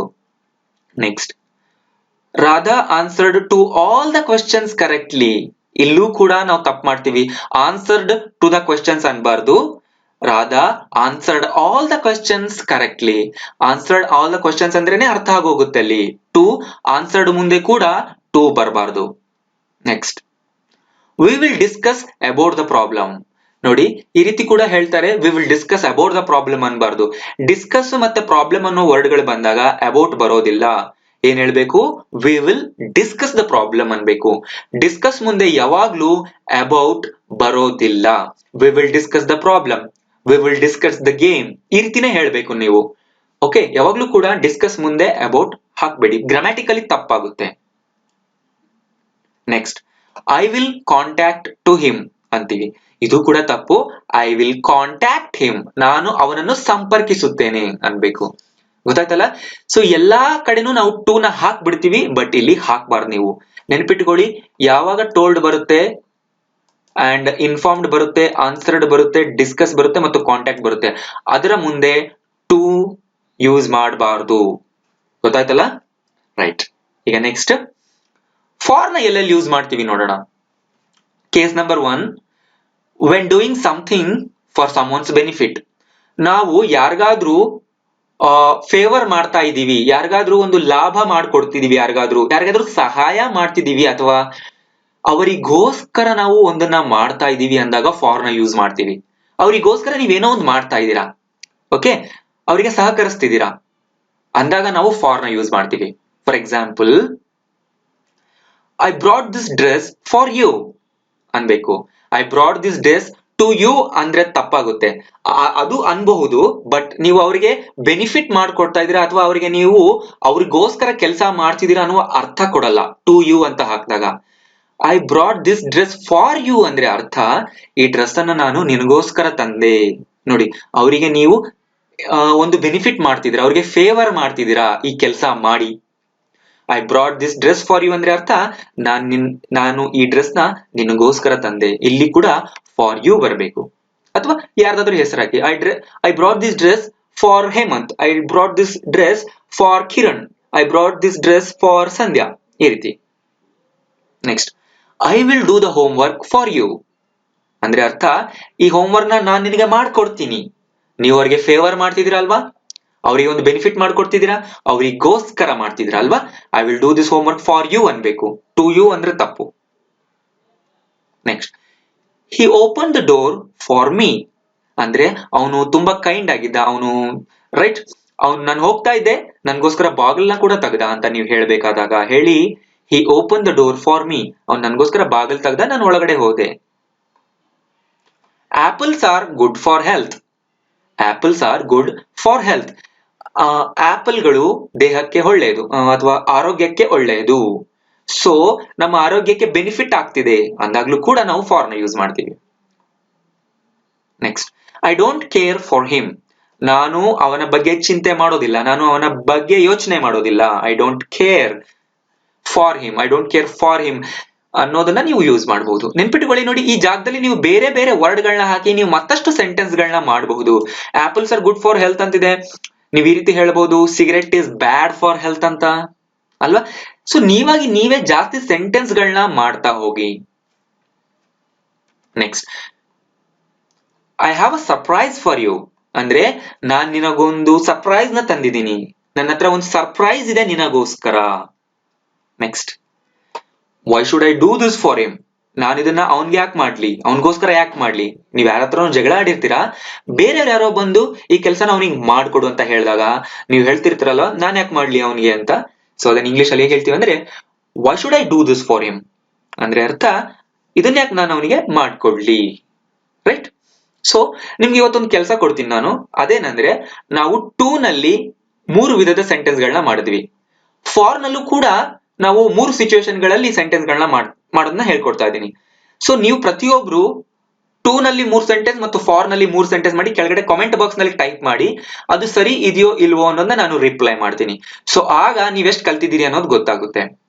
Speaker 1: Next, Radha answered to all the questions correctly. ಇಲ್ಲೂ ಕೂಡ ನಾವು ತಪ್ಪು ಮಾಡ್ತೀವಿ. ಆನ್ಸರ್ಡ್ ಟು ದ ಕ್ವೆಶ್ಚನ್ಸ್ ಅನ್ಬಾರ್ದು. Radha answered all the questions correctly. Answered all the questions ಅಂದ್ರೇನೆ ಅರ್ಥ ಆಗೋಗುತ್ತೆ ಅಲ್ಲಿ. ಟು ಆನ್ಸರ್ಡ್ ಮುಂದೆ ಕೂಡ ಟು ಬರಬಾರ್ದು. Next, we will discuss about the problem. ನೋಡಿ, ಈ ರೀತಿ ಕೂಡ ಹೇಳ್ತಾರೆ, we will discuss about the problem ಅನ್ಬಾರ್ದು. ಡಿಸ್ಕಸ್ ಮತ್ತೆ ಪ್ರಾಬ್ಲಮ್ ಅನ್ನೋ ವರ್ಡ್ಗಳು ಬಂದಾಗ ಅಬೌಟ್ ಬರೋದಿಲ್ಲ. ಏನ್ ಹೇಳ್ಬೇಕು? We will discuss the problem ಅನ್ಬೇಕು. ಡಿಸ್ಕಸ್ ಮುಂದೆ ಯಾವಾಗ್ಲೂ ಅಬೌಟ್ ಬರೋದಿಲ್ಲ. We will discuss the problem, we will discuss the game. ಈ ರೀತಿನೇ ಹೇಳ್ಬೇಕು ನೀವು. ಓಕೆ, ಯಾವಾಗ್ಲೂ ಕೂಡ ಡಿಸ್ಕಸ್ ಮುಂದೆ ಅಬೌಟ್ ಹಾಕ್ಬೇಡಿ. ಗ್ರಾಮ್ಯಾಟಿಕಲಿ ತಪ್ಪಾಗುತ್ತೆ. Next, I will contact to him ಅಂತೀವಿ. ಇದು ಕೂಡ ತಪ್ಪು. I will contact him. ನಾನು ಅವನನ್ನು ಸಂಪರ್ಕಿಸುತ್ತೇನೆ ಅನ್ಬೇಕು. ಗೊತ್ತಾಯ್ತಲ್ಲ? ಸೊ ಎಲ್ಲಾ ಕಡೆನೂ ನಾವು ಟೂ ನ ಹಾಕ್ಬಿಡ್ತೀವಿ, ಬಟ್ ಇಲ್ಲಿ ಹಾಕ್ಬಾರ್ದು ನೀವು. ನೆನ್ಪಿಟ್ಕೊಳ್ಳಿ, ಯಾವಾಗ ಟೋಲ್ಡ್ ಬರುತ್ತೆ ಅಂಡ್ ಇನ್ಫಾರ್ಮ್ಡ್ ಬರುತ್ತೆ, ಆನ್ಸರ್ಡ್ ಬರುತ್ತೆ, ಡಿಸ್ಕಸ್ ಬರುತ್ತೆ ಮತ್ತು ಕಾಂಟ್ಯಾಕ್ಟ್ ಬರುತ್ತೆ, ಅದರ ಮುಂದೆ ಟೂ ಯೂಸ್ ಮಾಡಬಾರ್ದು. ಗೊತ್ತಾಯ್ತಲ್ಲ? ರೈಟ್. ಈಗ ನೆಕ್ಸ್ಟ್, ಫಾರ್ ನ ಎಲ್ಲೆಲ್ಲಿ ಯೂಸ್ ಮಾಡ್ತೀವಿ ನೋಡೋಣ. Case number 1, when doing something for someone's benefit. ನಾವು ಯಾರಿಗಾದ್ರೂ ಫೇವರ್ ಮಾಡ್ತಾ ಇದ್ದೀವಿ, ಯಾರಿಗಾದ್ರೂ ಒಂದು ಲಾಭ ಮಾಡ್ಕೊಡ್ತಿದೀವಿ, ಯಾರಿಗಾದ್ರೂ ಸಹಾಯ ಮಾಡ್ತಿದೀವಿ, ಅಥವಾ ಅವರಿಗೋಸ್ಕರ ನಾವು ಒಂದನ್ನ ಮಾಡ್ತಾ ಇದೀವಿ ಅಂದಾಗ ಫಾರ್ ನ ಯೂಸ್ ಮಾಡ್ತೀವಿ. ಅವರಿಗೋಸ್ಕರ ನೀವೇನೋ ಒಂದು ಮಾಡ್ತಾ ಇದ್ದೀರಾ, ಓಕೆ, ಅವರಿಗೆ ಸಹಕರಿಸ್ತಿದ್ದೀರಾ ಅಂದಾಗ ನಾವು ಫಾರ್ ನ ಯೂಸ್ ಮಾಡ್ತೀವಿ. For example, I brought this dress for you ಅನ್ಬೇಕು. I brought this dress to you ಅಂದ್ರೆ ತಪ್ಪಾಗುತ್ತೆ. ಅದು ಅನ್ಬಹುದು, ಬಟ್ ನೀವು ಅವರಿಗೆ ಬೆನಿಫಿಟ್ ಮಾಡ್ಕೊಡ್ತಾ ಇದೀರಾ ಅಥವಾ ಅವರಿಗೆ ನೀವು ಅವ್ರಿಗೋಸ್ಕರ ಕೆಲಸ ಮಾಡ್ತಿದ್ದೀರಾ ಅನ್ನುವ ಅರ್ಥ ಕೊಡಲ್ಲ ಟು ಯು ಅಂತ ಹಾಕಿದಾಗ. I brought this dress for you ಅಂದ್ರೆ ಅರ್ಥ, ಈ ಡ್ರೆಸ್ ಅನ್ನ ನಾನು ನಿನಗೋಸ್ಕರ ತಂದೆ. ನೋಡಿ, ಅವರಿಗೆ ನೀವು ಒಂದು ಬೆನಿಫಿಟ್ ಮಾಡ್ತಿದ್ದೀರಾ, ಅವ್ರಿಗೆ ಫೇವರ್ ಮಾಡ್ತಿದ್ದೀರಾ ಈ ಕೆಲಸ ಮಾಡಿ. I brought this dress for you ಅಂದ್ರೆ ಅರ್ಥ, ನಾನು ಈ ಡ್ರೆಸ್ ನ ನಿನಗೋಸ್ಕರ ತಂದೆ. ಇಲ್ಲಿ ಕೂಡ ಫಾರ್ ಯು ಬರಬೇಕು. ಅಥವಾ ಯಾರ್ದಾದ್ರೂ ಹೆಸರು ಹಾಕಿ, I brought this dress for Hemant, I brought this dress for Kiran, I brought this dress for Sandhya. ಈ ರೀತಿ. Next, I will do the homework for you ಅಂದ್ರೆ ಅರ್ಥ, ಈ ಹೋಮ್ ವರ್ಕ್ ನಾನು ನಿನಗೆ ಮಾಡ್ಕೊಡ್ತೀನಿ. ನೀವು ಅವ್ರಿಗೆ ಫೇವರ್ ಮಾಡ್ತಿದ್ದೀರಾ ಅಲ್ವಾ, ಅವ್ರಿಗೆ ಒಂದು ಬೆನಿಫಿಟ್ ಮಾಡ್ಕೊಡ್ತಿದ್ದೀರಾ, ಅವ್ರಿಗೋಸ್ಕರ ಮಾಡ್ತಿದ್ದೀರಾ ಅಲ್ವಾ. I will do this homework for you ಅನ್ಬೇಕು, ಟು ಯು ಅಂದ್ರೆ ತಪ್ಪು. Next, he open the door for me ಅಂದ್ರೆ ಅವನು ತುಂಬಾ ಕೈಂಡ್ ಆಗಿದ್ದ, ಅವನು ರೈಟ್, ಅವ್ನು ನಾನು ಹೋಗ್ತಾ ಇದ್ದೆ ನನ್ಗೋಸ್ಕರ ಬಾಗಿಲ್ನ ಕೂಡ ತೆಗ್ದ ಅಂತ ನೀವು ಹೇಳ್ಬೇಕಾದಾಗ ಹೇಳಿ he open the door for me, ಅವ್ನು ನನ್ಗೋಸ್ಕರ ಬಾಗಿಲ್ ತೆಗ್ದ, ನಾನು ಒಳಗಡೆ ಹೋದೆ. Apples are good for health, apples are good for health, ಆಪಲ್ಗಳು ದೇಹಕ್ಕೆ ಒಳ್ಳೆಯದು ಅಥವಾ ಆರೋಗ್ಯಕ್ಕೆ ಒಳ್ಳೆಯದು. ಸೊ ನಮ್ಮ ಆರೋಗ್ಯಕ್ಕೆ ಬೆನಿಫಿಟ್ ಆಗ್ತಿದೆ ಅಂದಾಗ್ಲೂ ಕೂಡ ನಾವು ಫಾರ್ ನ ಯೂಸ್ ಮಾಡ್ತೀವಿ. Next, I don't care for him, ನಾನು ಅವನ ಬಗ್ಗೆ ಚಿಂತೆ ಮಾಡೋದಿಲ್ಲ, ನಾನು ಅವನ ಬಗ್ಗೆ ಯೋಚನೆ ಮಾಡೋದಿಲ್ಲ. I don't care for him, I don't care for him ಅನ್ನೋದನ್ನ ನೀವು ಯೂಸ್ ಮಾಡಬಹುದು. ನೆನ್ಪಿಟ್ಕೊಳ್ಳಿ ನೋಡಿ, ಈ ಜಾಗದಲ್ಲಿ ನೀವು ಬೇರೆ ಬೇರೆ ವರ್ಡ್ ಗಳನ್ನ ಹಾಕಿ ನೀವು ಮತ್ತಷ್ಟು ಸೆಂಟೆನ್ಸ್ ಗಳನ್ನ ಮಾಡಬಹುದು. Apples are good for health ಅಂತಿದೆ, ನೀವು ಈ ರೀತಿ ಹೇಳ್ಬಹುದು cigarette is bad for health ಅಂತ ಅಲ್ವಾ. ಸೊ ನೀವಾಗಿ ನೀವೇ ಜಾಸ್ತಿ ಸೆಂಟೆನ್ಸ್ ಗಳನ್ನ ಮಾಡ್ತಾ ಹೋಗಿ. Next, I have a surprise for you ಅಂದ್ರೆ ನಾನ್ ನಿನಗೊಂದು ಸರ್ಪ್ರೈಸ್ ನ ತಂದಿದ್ದೀನಿ, ನನ್ನ ಹತ್ರ ಒಂದು ಸರ್ಪ್ರೈಸ್ ಇದೆ ನಿನಗೋಸ್ಕರ. Next, why should I do this for him, ನಾನು ಇದನ್ನ ಅವನ್ಗೆ ಯಾಕೆ ಮಾಡ್ಲಿ, ಅವನಿಗೋಸ್ಕರ ಯಾಕೆ ಮಾಡ್ಲಿ. ನೀವ್ ಯಾರ ಹತ್ರ ಜಗಳ ಆಡಿರ್ತೀರಾ, ಬೇರೆಯವ್ರು ಯಾರೋ ಬಂದು ಈ ಕೆಲಸನ ಅವನಿಗೆ ಮಾಡ್ಕೊಡು ಅಂತ ಹೇಳಿದಾಗ ನೀವು ಹೇಳ್ತಿರ್ತೀರಲ್ವ ನಾನ್ ಯಾಕೆ ಮಾಡ್ಲಿ ಅವನಿಗೆ ಅಂತ. ಸೊ ಅದನ್ನ ಇಂಗ್ಲಿಷ್ ಅಲ್ಲಿ ಹೇಗೆ ಹೇಳ್ತೀವಿ ಅಂದ್ರೆ why should I do this for him ಅಂದ್ರೆ ಅರ್ಥ ಇದನ್ನ ಯಾಕೆ ನಾನು ಅವನಿಗೆ ಮಾಡ್ಕೊಡ್ಲಿ, ರೈಟ್. ಸೊ ನಿಮ್ಗೆ ಇವತ್ತೊಂದು ಕೆಲಸ ಕೊಡ್ತೀನಿ ನಾನು, ಅದೇನಂದ್ರೆ ನಾವು ಟೂ ನಲ್ಲಿ 3 ವಿಧದ ಸೆಂಟೆನ್ಸ್ ಗಳನ್ನ ಮಾಡಿದ್ವಿ, ಫಾರ್ ನಲ್ಲೂ ಕೂಡ ನಾವು 3 ಸಿಚುವೇಶನ್ ಗಳಲ್ಲಿ ಸೆಂಟೆನ್ಸ್ ಗಳನ್ನ ಮಾಡೋದನ್ನ ಹೇಳ್ಕೊಡ್ತಾ ಇದ್ದೀನಿ. ಸೊ ನೀವು ಪ್ರತಿಯೊಬ್ರು ಟೂ ನಲ್ಲಿ 3 ಸೆಂಟೆನ್ಸ್ ಮತ್ತು ಫಾರ್ ನಲ್ಲಿ 3 ಸೆಂಟೆನ್ಸ್ ಮಾಡಿ ಕೆಳಗಡೆ ಕಾಮೆಂಟ್ ಬಾಕ್ಸ್ ನಲ್ಲಿ ಟೈಪ್ ಮಾಡಿ, ಅದು ಸರಿ ಇದೆಯೋ ಇಲ್ವೋ ಅನ್ನೋದನ್ನ ನಾನು ರಿಪ್ಲೈ ಮಾಡ್ತೀನಿ. ಸೊ ಆಗ ನೀವೆಷ್ಟು ಕಲ್ತಿದ್ದೀರಿ ಅನ್ನೋದು ಗೊತ್ತಾಗುತ್ತೆ,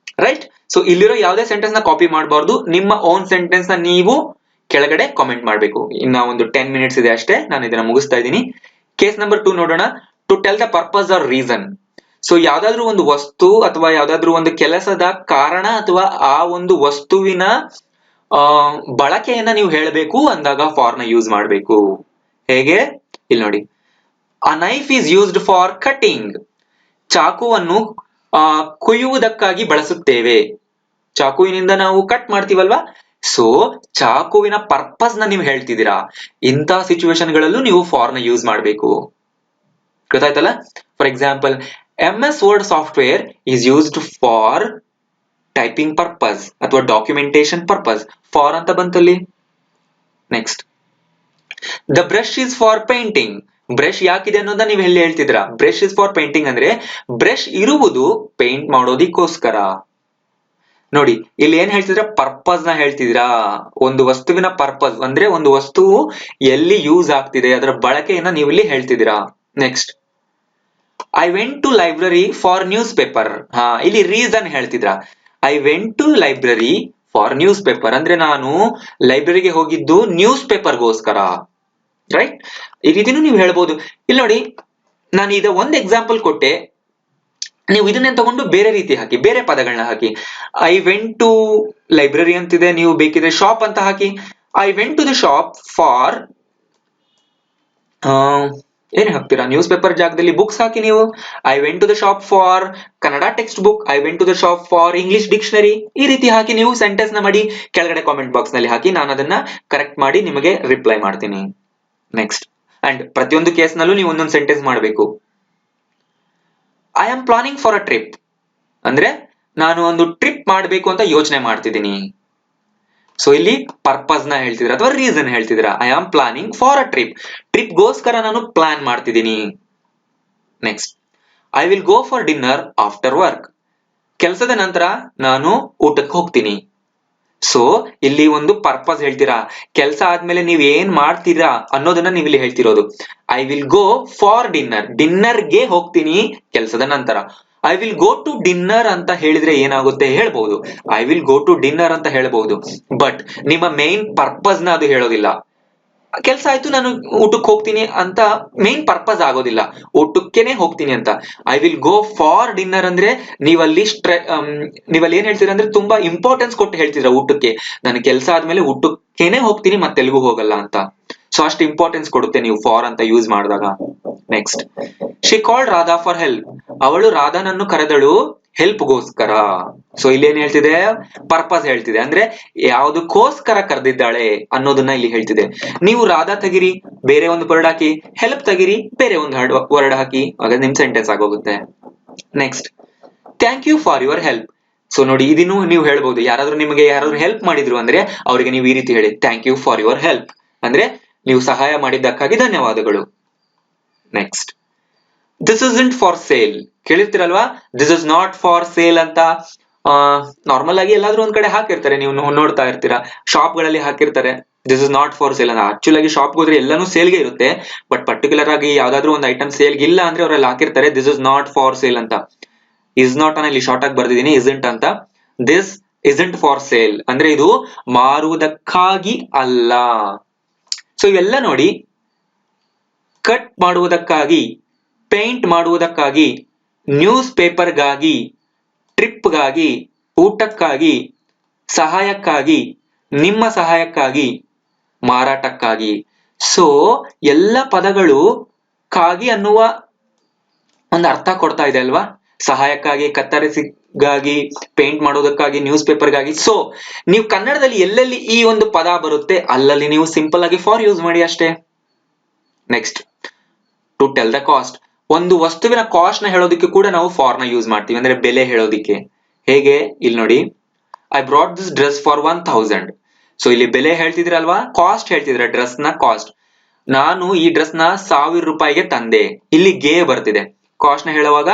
Speaker 1: ರೈಟ್. ಸೊ ಇಲ್ಲಿರೋ ಯಾವುದೇ ಸೆಂಟೆನ್ಸ್ ನ ಕಾಪಿ ಮಾಡಬಾರ್ದು, ನಿಮ್ಮ ಓನ್ ಸೆಂಟೆನ್ಸ್ ನ ನೀವು ಕೆಳಗಡೆ ಕಾಮೆಂಟ್ ಮಾಡಬೇಕು. ಇನ್ನ ಒಂದು 10 ಮಿನಿಟ್ಸ್ ಇದೆ ಅಷ್ಟೇ, ನಾನು ಇದನ್ನ ಮುಗಿಸ್ತಾ ಇದ್ದೀನಿ. ಕೇಸ್ ನಂಬರ್ 2 ನೋಡೋಣ. To tell the purpose or reason, so ಯಾವ್ದಾದ್ರು ಒಂದು ವಸ್ತು ಅಥವಾ ಯಾವ್ದಾದ್ರು ಒಂದು ಕೆಲಸದ ಕಾರಣ ಅಥವಾ ಆ ಒಂದು ವಸ್ತುವಿನ ಬಳಕೆಯನ್ನ ನೀವು ಹೇಳಬೇಕು ಅಂದಾಗ ಫಾರ್ ನ ಯೂಸ್ ಮಾಡಬೇಕು. ಹೇಗೆ ಇಲ್ಲಿ ನೋಡಿ, a knife is used for cutting, ಚಾಕುವನ್ನು ಕೊಯ್ಯುವುದಕ್ಕಾಗಿ ಬಳಸುತ್ತೇವೆ, ಚಾಕುವಿನಿಂದ ನಾವು ಕಟ್ ಮಾಡ್ತೀವಲ್ವಾ. ಸೊ ಚಾಕುವಿನ ಪರ್ಪಸ್ ನ ನೀವು ಹೇಳ್ತಿದ್ದೀರಾ, ಇಂಥ ಸಿಚುವೇಶನ್ ಗಳಲ್ಲೂ ನೀವು ಫಾರ್ ನ ಯೂಸ್ ಮಾಡಬೇಕು. ಗೊತ್ತಾಯ್ತಲ್ಲ. For example, MS word software is used for typing purpose ಅಥವಾ ಡಾಕ್ಯುಮೆಂಟೇಶನ್ ಪರ್ಪಸ್, ಫಾರ್ ಅಂತ ಬಂತಲ್ಲಿ. Next, the brush is for painting, brush ಯಾಕಿದೆ ಅನ್ನೋದನ್ನ ನೀವು ಎಲ್ಲಿ ಹೇಳ್ತಿದ್ದೀರಾ, ಬ್ರಷ್ ಇಸ್ ಫಾರ್ ಪೇಂಟಿಂಗ್ ಅಂದ್ರೆ ಬ್ರಷ್ ಇರುವುದು ಪೇಂಟ್ ಮಾಡೋದಿಕ್ಕೋಸ್ಕರ. ನೋಡಿ ಇಲ್ಲಿ ಏನ್ ಹೇಳ್ತಿದ್ರ, ಪರ್ಪಸ್ ನ ಹೇಳ್ತಿದ್ದೀರಾ. ಒಂದು ವಸ್ತುವಿನ ಪರ್ಪಸ್ ಅಂದ್ರೆ ಒಂದು ವಸ್ತುವು ಎಲ್ಲಿ ಯೂಸ್ ಆಗ್ತಿದೆ ಅದರ ಬಳಕೆಯನ್ನ ನೀವು ಇಲ್ಲಿ ಹೇಳ್ತಿದ್ದೀರಾ. Next, I went to library for newspaper, ಇಲ್ಲಿ ರೀಸನ್ ಹೇಳ್ತಿದ್ರ. I went to library for newspaper ಅಂದ್ರೆ ನಾನು ಲೈಬ್ರರಿಗೆ ಹೋಗಿದ್ದು ನ್ಯೂಸ್ ಪೇಪರ್ಗೋಸ್ಕರ, ರೈಟ್. ಈ ರೀತಿನೂ ನೀವು ಹೇಳ್ಬೋದು. ಇಲ್ಲಿ ನೋಡಿ, ನಾನು ಇದ ಒಂದು ಎಕ್ಸಾಂಪಲ್ ಕೊಟ್ಟೆ, ನೀವು ಇದನ್ನೇ ತಗೊಂಡು ಬೇರೆ ರೀತಿ ಹಾಕಿ, ಬೇರೆ ಪದಗಳನ್ನ ಹಾಕಿ. ಐ ವೆಂಟ್ ಟು ಲೈಬ್ರರಿ ಅಂತಿದೆ, ನೀವು ಬೇಕಿದ್ರೆ ಶಾಪ್ ಅಂತ ಹಾಕಿ. I went to the shop for ಏನ್ ಹಾಕ್ತೀರಾ, ನ್ಯೂಸ್ ಪೇಪರ್ ಜಾಗದಲ್ಲಿ ಬುಕ್ಸ್ ಹಾಕಿ ನೀವು. I went to the shop for Kannada textbook, I went to the shop for English dictionary. ಈ ರೀತಿ ಹಾಕಿ ನೀವು ಸೆಂಟೆನ್ಸ್ ನ ಮಾಡಿ ಕೆಳಗಡೆ ಕಾಮೆಂಟ್ ಬಾಕ್ಸ್ ನಲ್ಲಿ ಹಾಕಿ, ನಾನು ಅದನ್ನ ಕರೆಕ್ಟ್ ಮಾಡಿ ನಿಮಗೆ ರಿಪ್ಲೈ ಮಾಡ್ತೀನಿ. ನೆಕ್ಸ್ಟ್, ಅಂಡ್ ಪ್ರತಿಯೊಂದು ಕೇಸ್ ನಲ್ಲೂ ನೀವು ಒಂದೊಂದು ಸೆಂಟೆನ್ಸ್ ಮಾಡಬೇಕು. I am planning for a trip ಅಂದ್ರೆ ನಾನು ಒಂದು ಟ್ರಿಪ್ ಮಾಡಬೇಕು ಅಂತ ಯೋಚನೆ ಮಾಡ್ತಿದ್ದೀನಿ. ಸೊ ಇಲ್ಲಿ ಪರ್ಪಸ್ ನ ಹೇಳ್ತಿದ್ರ ಅಥವಾ ರೀಸನ್ ಹೇಳ್ತಿದ್ರ. I am planning for a trip, trip ಗೋಸ್ಕರ ನಾನು ಪ್ಲಾನ್ ಮಾಡ್ತಿದ್ದೀನಿ. Next, I will go for dinner after work, ಕೆಲಸದ ನಂತರ ನಾನು ಊಟಕ್ಕೆ ಹೋಗ್ತೀನಿ. ಸೊ ಇಲ್ಲಿ ಒಂದು ಪರ್ಪಸ್ ಹೇಳ್ತೀರಾ, ಕೆಲಸ ಆದ್ಮೇಲೆ ನೀವ್ ಏನ್ ಮಾಡ್ತೀರಾ ಅನ್ನೋದನ್ನ ನೀವು ಇಲ್ಲಿ ಹೇಳ್ತಿರೋದು. I will go for dinner, ಡಿನ್ನರ್ಗೆ ಹೋಗ್ತೀನಿ ಕೆಲಸದ ನಂತರ. I will go to dinner ಅಂತ ಹೇಳಿದ್ರೆ ಏನಾಗುತ್ತೆ ಹೇಳ್ಬಹುದು, I will go to dinner ಅಂತ ಹೇಳ್ಬಹುದು, ಬಟ್ ನಿಮ್ಮ ಮೇನ್ ಪರ್ಪಸ್ ನ ಅದು ಹೇಳೋದಿಲ್ಲ. ಕೆಲ್ಸ ಆಯ್ತು, ನಾನು ಊಟಕ್ಕೆ ಹೋಗ್ತೀನಿ ಅಂತ ಮೇನ್ ಪರ್ಪಸ್ ಆಗೋದಿಲ್ಲ. ಊಟಕ್ಕೆನೆ ಹೋಗ್ತೀನಿ ಅಂತ. I will go for dinner ಅಂದ್ರೆ ನೀವಲ್ಲಿ ನೀವಲ್ಲಿ ಏನ್ ಹೇಳ್ತೀರಾ ಅಂದ್ರೆ ತುಂಬಾ ಇಂಪಾರ್ಟೆನ್ಸ್ ಕೊಟ್ಟು ಹೇಳ್ತಿದ್ರ ಊಟಕ್ಕೆ. ನಾನು ಕೆಲ್ಸ ಆದ್ಮೇಲೆ ಊಟಕ್ಕೇನೆ ಹೋಗ್ತೀನಿ, ಮತ್ತೆಲ್ಗೂ ಹೋಗಲ್ಲ ಅಂತ. ಸೊ ಅಷ್ಟು ಇಂಪಾರ್ಟೆನ್ಸ್ ಕೊಡುತ್ತೆ ನೀವು ಫಾರ್ ಅಂತ ಯೂಸ್ ಮಾಡಿದಾಗ. Next, she called Radha for help. ಅವಳು ರಾಧಾನನ್ನು ಕರೆದಳು ಹೆಲ್ಪ್ ಗೋಸ್ಕರ. ಸೊ ಇಲ್ಲಿ ಏನ್ ಹೇಳ್ತಿದೆ, ಪರ್ಪಸ್ ಹೇಳ್ತಿದೆ, ಅಂದ್ರೆ ಯಾವ್ದಕ್ಕೋಸ್ಕರ ಕರೆದಿದ್ದಾಳೆ ಅನ್ನೋದನ್ನ ಇಲ್ಲಿ ಹೇಳ್ತಿದೆ. ನೀವು ರಾಧಾ ತೆಗಿರಿ, ಬೇರೆ ಒಂದು ವರ್ಡ್ ಹಾಕಿ, ಹೆಲ್ಪ್ ತೆಗಿರಿ, ಬೇರೆ ಒಂದು ವರ್ಡ್ ಹಾಕಿ, ಆಗ ನಿಮ್ ಸೆಂಟೆನ್ಸ್ ಆಗೋಗುತ್ತೆ. Next, thank you for your help. So ನೋಡಿ, ಇದನ್ನು ನೀವು ಹೇಳ್ಬಹುದು, ನಿಮಗೆ ಯಾರಾದ್ರೂ ಹೆಲ್ಪ್ ಮಾಡಿದ್ರು ಅಂದ್ರೆ ಅವರಿಗೆ ನೀವು ಈ ರೀತಿ ಹೇಳಿ, thank you for your help, ಅಂದ್ರೆ ನೀವು ಸಹಾಯ ಮಾಡಿದ್ದಕ್ಕಾಗಿ ಧನ್ಯವಾದಗಳು. Next, this isn't for sale. ಕೇಳಿರ್ತೀರಲ್ವಾ, this is not for sale ಅಂತ. ನಾರ್ಮಲ್ ಆಗಿ ಎಲ್ಲಾದ್ರೂ ಒಂದ್ ಕಡೆ ಹಾಕಿರ್ತಾರೆ, ನೀವು ನೋಡ್ತಾ ಇರ್ತೀರಾ, ಶಾಪ್ ಗಳಲ್ಲಿ ಹಾಕಿರ್ತಾರೆ this is not for sale ಅಂತ. ಆಕ್ಚುಲ್ ಆಗಿ ಶಾಪ್ ಹೋದ್ರೆ ಎಲ್ಲಾನು ಸೇಲ್ಗೆ ಇರುತ್ತೆ, ಬಟ್ ಪರ್ಟಿಕ್ಯುಲರ್ ಆಗಿ ಯಾವ್ದಾದ್ರು ಒಂದು ಐಟಮ್ ಸೇಲ್ಗೆ ಇಲ್ಲ ಅಂದ್ರೆ ಅವ್ರಲ್ಲಿ ಹಾಕಿರ್ತಾರೆ this is not for sale ಅಂತ. ಇಸ್ ನಾಟ್ ಅನ್ನ ಇಲ್ಲಿ ಶಾರ್ಟ್ ಆಗಿ ಬರ್ದಿದ್ದೀನಿ, ಇಸ್ಂಟ್ ಅಂತ. ದಿಸ್ ಇಸ್ಂಟ್ ಫಾರ್ ಸೇಲ್ ಅಂದ್ರೆ ಇದು ಮಾರುವುದಕ್ಕಾಗಿ ಅಲ್ಲ. ಸೊ ಇವೆಲ್ಲ ನೋಡಿ, ಕಟ್ ಮಾಡುವುದಕ್ಕಾಗಿ, ಪೇಂಟ್ ಮಾಡುವುದಕ್ಕಾಗಿ, ನ್ಯೂಸ್ ಪೇಪರ್ಗಾಗಿ, ಟ್ರಿಪ್ಗಾಗಿ, ಊಟಕ್ಕಾಗಿ, ಸಹಾಯಕ್ಕಾಗಿ, ನಿಮ್ಮ ಸಹಾಯಕ್ಕಾಗಿ, ಮಾರಾಟಕ್ಕಾಗಿ. ಸೊ ಎಲ್ಲ ಪದಗಳು ಕಾಗಿ ಅನ್ನುವ ಒಂದು ಅರ್ಥ ಕೊಡ್ತಾ ಇದೆ ಅಲ್ವಾ. ಸಹಾಯಕ್ಕಾಗಿ, ಕತ್ತರಿಸಿಗಾಗಿ, ಪೇಂಟ್ ಮಾಡೋದಕ್ಕಾಗಿ, ನ್ಯೂಸ್ ಪೇಪರ್ಗಾಗಿ. ಸೊ ನೀವು ಕನ್ನಡದಲ್ಲಿ ಎಲ್ಲೆಲ್ಲಿ ಈ ಒಂದು ಪದ ಬರುತ್ತೆ ಅಲ್ಲಲ್ಲಿ ನೀವು ಸಿಂಪಲ್ ಆಗಿ ಫಾರ್ ಯೂಸ್ ಮಾಡಿ ಅಷ್ಟೇ. Next, to tell the cost. ಒಂದು ವಸ್ತುವಿನ ಕಾಸ್ಟ್ ನ ಹೇಳೋದಕ್ಕೆ ಕೂಡ ನಾವು ಫಾರ್ ನ ಯೂಸ್ ಮಾಡ್ತೀವಿ, ಅಂದ್ರೆ ಬೆಲೆ ಹೇಳೋದಿಕ್ಕೆ. ಹೇಗೆ, ಇಲ್ಲಿ ನೋಡಿ, I brought this dress for 1000. So ಇಲ್ಲಿ ಬೆಲೆ ಹೇಳ್ತಿದ್ರಲ್ವಾ, ಕಾಸ್ಟ್ ಹೇಳ್ತಿದ್ರ, ಡ್ರೆಸ್ ನ ಕಾಸ್ಟ್. ನಾನು ಈ ಡ್ರೆಸ್ ನ 1000 ರೂಪಾಯಿಗೆ ತಂದೆ. ಇಲ್ಲಿ ಗೆ ಬರ್ತಿದೆ. ಕಾಸ್ಟ್ ನ ಹೇಳುವಾಗ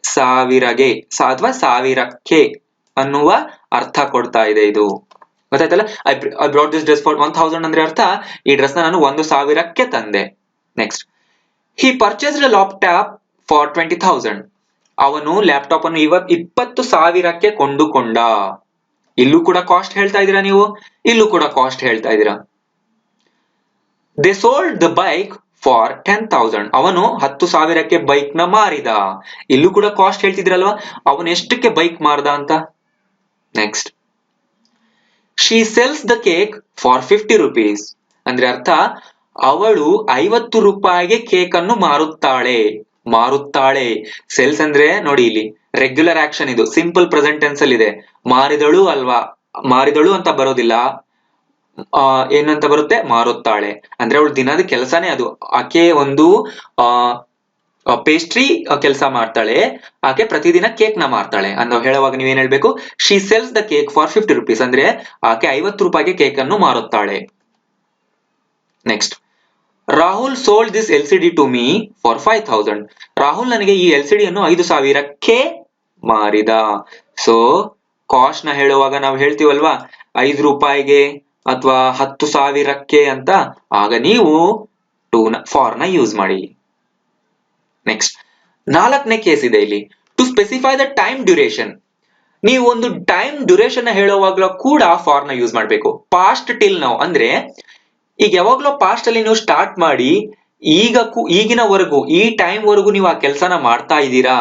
Speaker 1: ಸಾವಿರಗೆ ಅಥವಾ ಸಾವಿರಕ್ಕೆ ಅನ್ನುವ ಅರ್ಥ ಕೊಡ್ತಾ ಇದೆ ಇದು. ಗೊತ್ತಾಯ್ತಲ್ಲ, I brought this dress for 1000 ಅಂದ್ರೆ ಅರ್ಥ ಈ ಡ್ರೆಸ್ ನ ನಾನು 1000ಕ್ಕೆ ತಂದೆ. Next, he purchased a laptop for 20,000. ಅವನು ಲ್ಯಾಪ್ಟಾಪ್ ಅನ್ನು 20,000ಕ್ಕೆ ಕೊಂಡುಕೊಂಡ. ಇಲ್ಲೂ ಕೂಡ ಕಾಸ್ಟ್ ಹೇಳ್ತಾ ಇದೀರಾ ನೀವು, ಇಲ್ಲೂ ಕೂಡ ಕಾಸ್ಟ್ ಹೇಳ್ತಾ ಇದೀರಾ. They sold the bike for 10,000. ಅವನು 10,000ಕ್ಕೆ ಬೈಕ್ ನ ಮಾರಿದ. ಇಲ್ಲೂ ಕೂಡ ಕಾಸ್ಟ್ ಹೇಳ್ತಿದ್ರಲ್ವಾ, ಅವನು ಎಷ್ಟಕ್ಕೆ ಬೈಕ್ ಮಾರ್ದ ಅಂತ. Next, she sells the cake for 50 rupees. ಅಂದ್ರೆ ಅರ್ಥ ಅವಳು 50 ರೂಪಾಯಿಗೆ ಕೇಕ್ ಅನ್ನು ಮಾರುತ್ತಾಳೆ. ಸೆಲ್ಸ್ ಅಂದ್ರೆ ನೋಡಿ, ಇಲ್ಲಿ ರೆಗ್ಯುಲರ್ ಆಕ್ಷನ್, ಇದು ಸಿಂಪಲ್ ಪ್ರೆಸೆಂಟ್ ಟೆನ್ಸ್ ಅಲ್ಲಿ ಇದೆ. ಮಾರಿದಳು ಅಲ್ವಾ, ಮಾರಿದಳು ಅಂತ ಬರೋದಿಲ್ಲ, ಏನಂತ ಬರುತ್ತೆ, ಮಾರುತ್ತಾಳೆ. ಅಂದ್ರೆ ಅವಳು ದಿನದ ಕೆಲಸನೇ ಅದು. ಆಕೆ ಒಂದು ಪೇಸ್ಟ್ರಿ ಕೆಲಸ ಮಾಡ್ತಾಳೆ, ಆಕೆ ಪ್ರತಿದಿನ ಕೇಕ್ ನ ಮಾರ್ತಾಳೆ ಅನ್ನೋ ಹೇಳುವಾಗ ನೀವೇನ್ ಹೇಳ್ಬೇಕು, she sells the cake for 50 rupees. ಅಂದ್ರೆ ಆಕೆ 50 ರೂಪಾಯಿಗೆ ಕೇಕ್ ಅನ್ನು ಮಾರುತ್ತಾಳೆ. Next, Rahul sold this LCD to me for 5,000. Rahul ನನಗೆ ಈ LCD ಅನ್ನು 5,000ಕ್ಕೆ ಮಾರಿದ. ಸೊ ಕಾಸ್ಟ್ ನ ಹೇಳುವಾಗ ನಾವು ಹೇಳ್ತೀವಲ್ವಾ 5 ರೂಪಾಯಿಗೆ ಅಥವಾ 10,000ಕ್ಕೆ ಅಂತ, ಆಗ ನೀವು ಫಾರ್ ನ ಯೂಸ್ ಮಾಡಿ. ನೆಕ್ಸ್ಟ್, 4ನೇ ಕೇಸ್ ಇದೆ ಇಲ್ಲಿ, to specify the time duration. ನೀವು ಒಂದು ಟೈಮ್ ಡ್ಯೂರೇಷನ್ ನ ಹೇಳುವಾಗ್ಲೂ ಕೂಡ ಫಾರ್ ನ ಯೂಸ್ ಮಾಡ್ಬೇಕು. ಪಾಸ್ಟ್ ಟಿಲ್ ನೌ ಅಂದ್ರೆ ಈಗ ಯಾವಾಗ್ಲೂ ಪಾಸ್ಟ್ ಅಲ್ಲಿ ನೀವು ಸ್ಟಾರ್ಟ್ ಮಾಡಿ ಈಗಿನವರೆಗೂ, ಈ ಟೈಮ್ ವರೆಗೂ ನೀವು ಆ ಕೆಲಸನ ಮಾಡ್ತಾ ಇದ್ದೀರಾ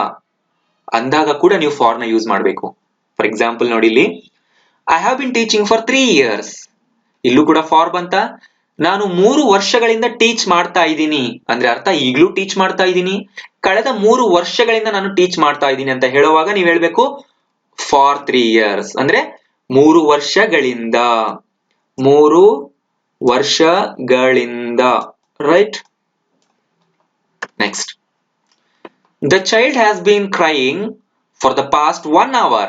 Speaker 1: ಅಂದಾಗ ಕೂಡ ನೀವು ಫಾರ್ ನ ಯೂಸ್ ಮಾಡ್ಬೇಕು. ಫಾರ್ ಎಕ್ಸಾಂಪಲ್ ನೋಡಿ, ಇಲ್ಲಿ I have been teaching for 3 years. ಇಲ್ಲೂ ಕೂಡ ಫಾರ್ ಬಂತ. ನಾನು 3 ವರ್ಷಗಳಿಂದ ಟೀಚ್ ಮಾಡ್ತಾ ಇದ್ದೀನಿ ಅಂದ್ರೆ ಅರ್ಥ ಈಗ್ಲೂ ಟೀಚ್ ಮಾಡ್ತಾ ಇದ್ದೀನಿ, ಕಳೆದ 3 ವರ್ಷಗಳಿಂದ ನಾನು ಟೀಚ್ ಮಾಡ್ತಾ ಇದ್ದೀನಿ ಅಂತ ಹೇಳುವಾಗ ನೀವ್ ಹೇಳ್ಬೇಕು ಫಾರ್ 3 years. ಅಂದ್ರೆ 3 ವರ್ಷಗಳಿಂದ, 3 ವರ್ಷಗಳಿಂದ, right. Next, the child has been crying for the past 1 hour.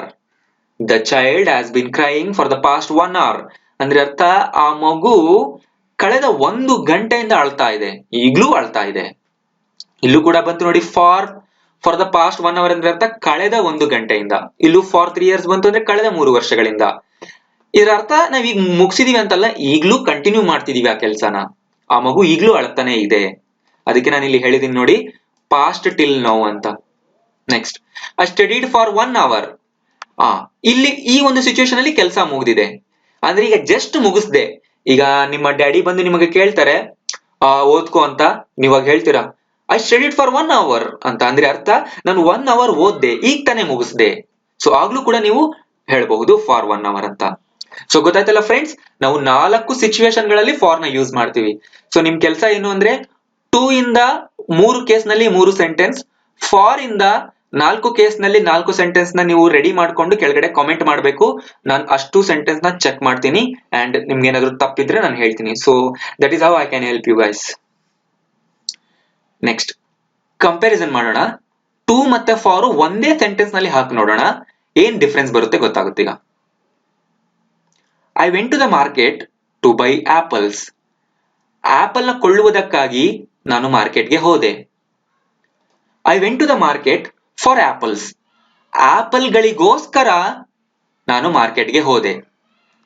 Speaker 1: The child has been crying for the past 1 hour ಅಂದ್ರೆ ಅರ್ಥ ಆ ಮಗು ಕಳೆದ 1 ಗಂಟೆಯಿಂದ ಅಳ್ತಾ ಇದೆ, ಈಗ್ಲೂ ಅಳ್ತಾ ಇದೆ. ಇಲ್ಲೂ ಕೂಡ ಬಂತು ನೋಡಿ, ಫಾರ್ ದ ಪಾಸ್ಟ್ 1 hour ಅಂದ್ರೆ ಅರ್ಥ ಕಳೆದ 1 ಗಂಟೆಯಿಂದ. ಇಲ್ಲೂ ಫಾರ್ 3 years ಬಂತು ಅಂದ್ರೆ ಕಳೆದ 3 ವರ್ಷಗಳಿಂದ. ಇದರ ಅರ್ಥ ನಾವೀಗ ಮುಗಿಸಿದೀವಿ ಅಂತಲ್ಲ, ಈಗ್ಲೂ ಕಂಟಿನ್ಯೂ ಮಾಡ್ತಿದೀವಿ ಆ ಕೆಲ್ಸನ, ಆ ಮಗು ಈಗ್ಲೂ ಅಳ್ತಾನೆ ಇದೆ. ಅದಕ್ಕೆ ನಾನು ಇಲ್ಲಿ ಹೇಳಿದೀನಿ ನೋಡಿ, ಪಾಸ್ಟ್ ಟಿಲ್ ನೌ ಅಂತ. Next, I studied for 1 hour. ಇಲ್ಲಿ ಈ ಒಂದು ಸಿಚುವೇಶನ್ ಅಲ್ಲಿ ಕೆಲಸ ಮುಗಿದಿದೆ ಅಂದ್ರೆ ಈಗ ಜಸ್ಟ್ ಮುಗಿಸ್ದೆ, ಈಗ ನಿಮ್ಮ ಡ್ಯಾಡಿ ಬಂದು ನಿಮಗೆ ಕೇಳ್ತಾರೆ ಓದ್ಕೋ ಅಂತ, ನೀವಾಗ ಹೇಳ್ತೀರಾ ಐ ಸ್ಟಡಿಡ್ ಫಾರ್ 1 hour ಅಂತ. ಅಂದ್ರೆ ಅರ್ಥ ನಾನು 1 hour ಓದ್ದೆ, ಈಗ ತಾನೇ ಮುಗಿಸ್ದೆ. ಸೊ ಆಗ್ಲೂ ಕೂಡ ನೀವು ಹೇಳ್ಬಹುದು ಫಾರ್ 1 hour ಅಂತ. ಸೊ ಗೊತ್ತಾಯ್ತಲ್ಲ ಫ್ರೆಂಡ್ಸ್, ನಾವು 4 ಸಿಚುವೇಶನ್ ಗಳಲ್ಲಿ ಫಾರ್ ನ ಯೂಸ್ ಮಾಡ್ತೀವಿ. ಸೊ ನಿಮ್ ಕೆಲಸ ಏನು ಅಂದ್ರೆ 2 ಇಂದ 3 ಕೇಸ್ ನಲ್ಲಿ 3 ಸೆಂಟೆನ್ಸ್, ಫಾರ್ ಇಂದ 4 ಕೇಸ್ ನಲ್ಲಿ 4 ಸೆಂಟೆನ್ಸ್ ನ ನೀವು ರೆಡಿ ಮಾಡ್ಕೊಂಡು ಕೆಳಗಡೆ ಕಾಮೆಂಟ್ ಮಾಡಬೇಕು. ನಾನು ಅಷ್ಟು ಸೆಂಟೆನ್ಸ್ ನ ಚೆಕ್ ಮಾಡ್ತೀನಿ ಅಂಡ್ ನಿಮ್ಗೆ ಏನಾದ್ರು ತಪ್ಪಿದ್ರೆ ನಾನು ಹೇಳ್ತೀನಿ. So that is how I can help you guys. Next comparison ಮಾಡೋಣ. ಟು ಮತ್ತೆ ಫಾರ್ ಒಂದೇ ಸೆಂಟೆನ್ಸ್ ನಲ್ಲಿ ಹಾಕಿ ನೋಡೋಣ ಏನ್ ಡಿಫ್ರೆನ್ಸ್ ಬರುತ್ತೆ ಗೊತ್ತಾಗುತ್ತೆ. ಈಗ I went to the market to buy apples. Apple ನ ಕೊಳ್ಳುವುದಕ್ಕಾಗಿ ನಾನು ಮಾರ್ಕೆಟ್ಗೆ ಹೋದೆ. I went to the market for apples. Apple ಗಳಿಗೋಸ್ಕರ ನಾನು ಮಾರ್ಕೆಟ್ಗೆ ಹೋದೆ.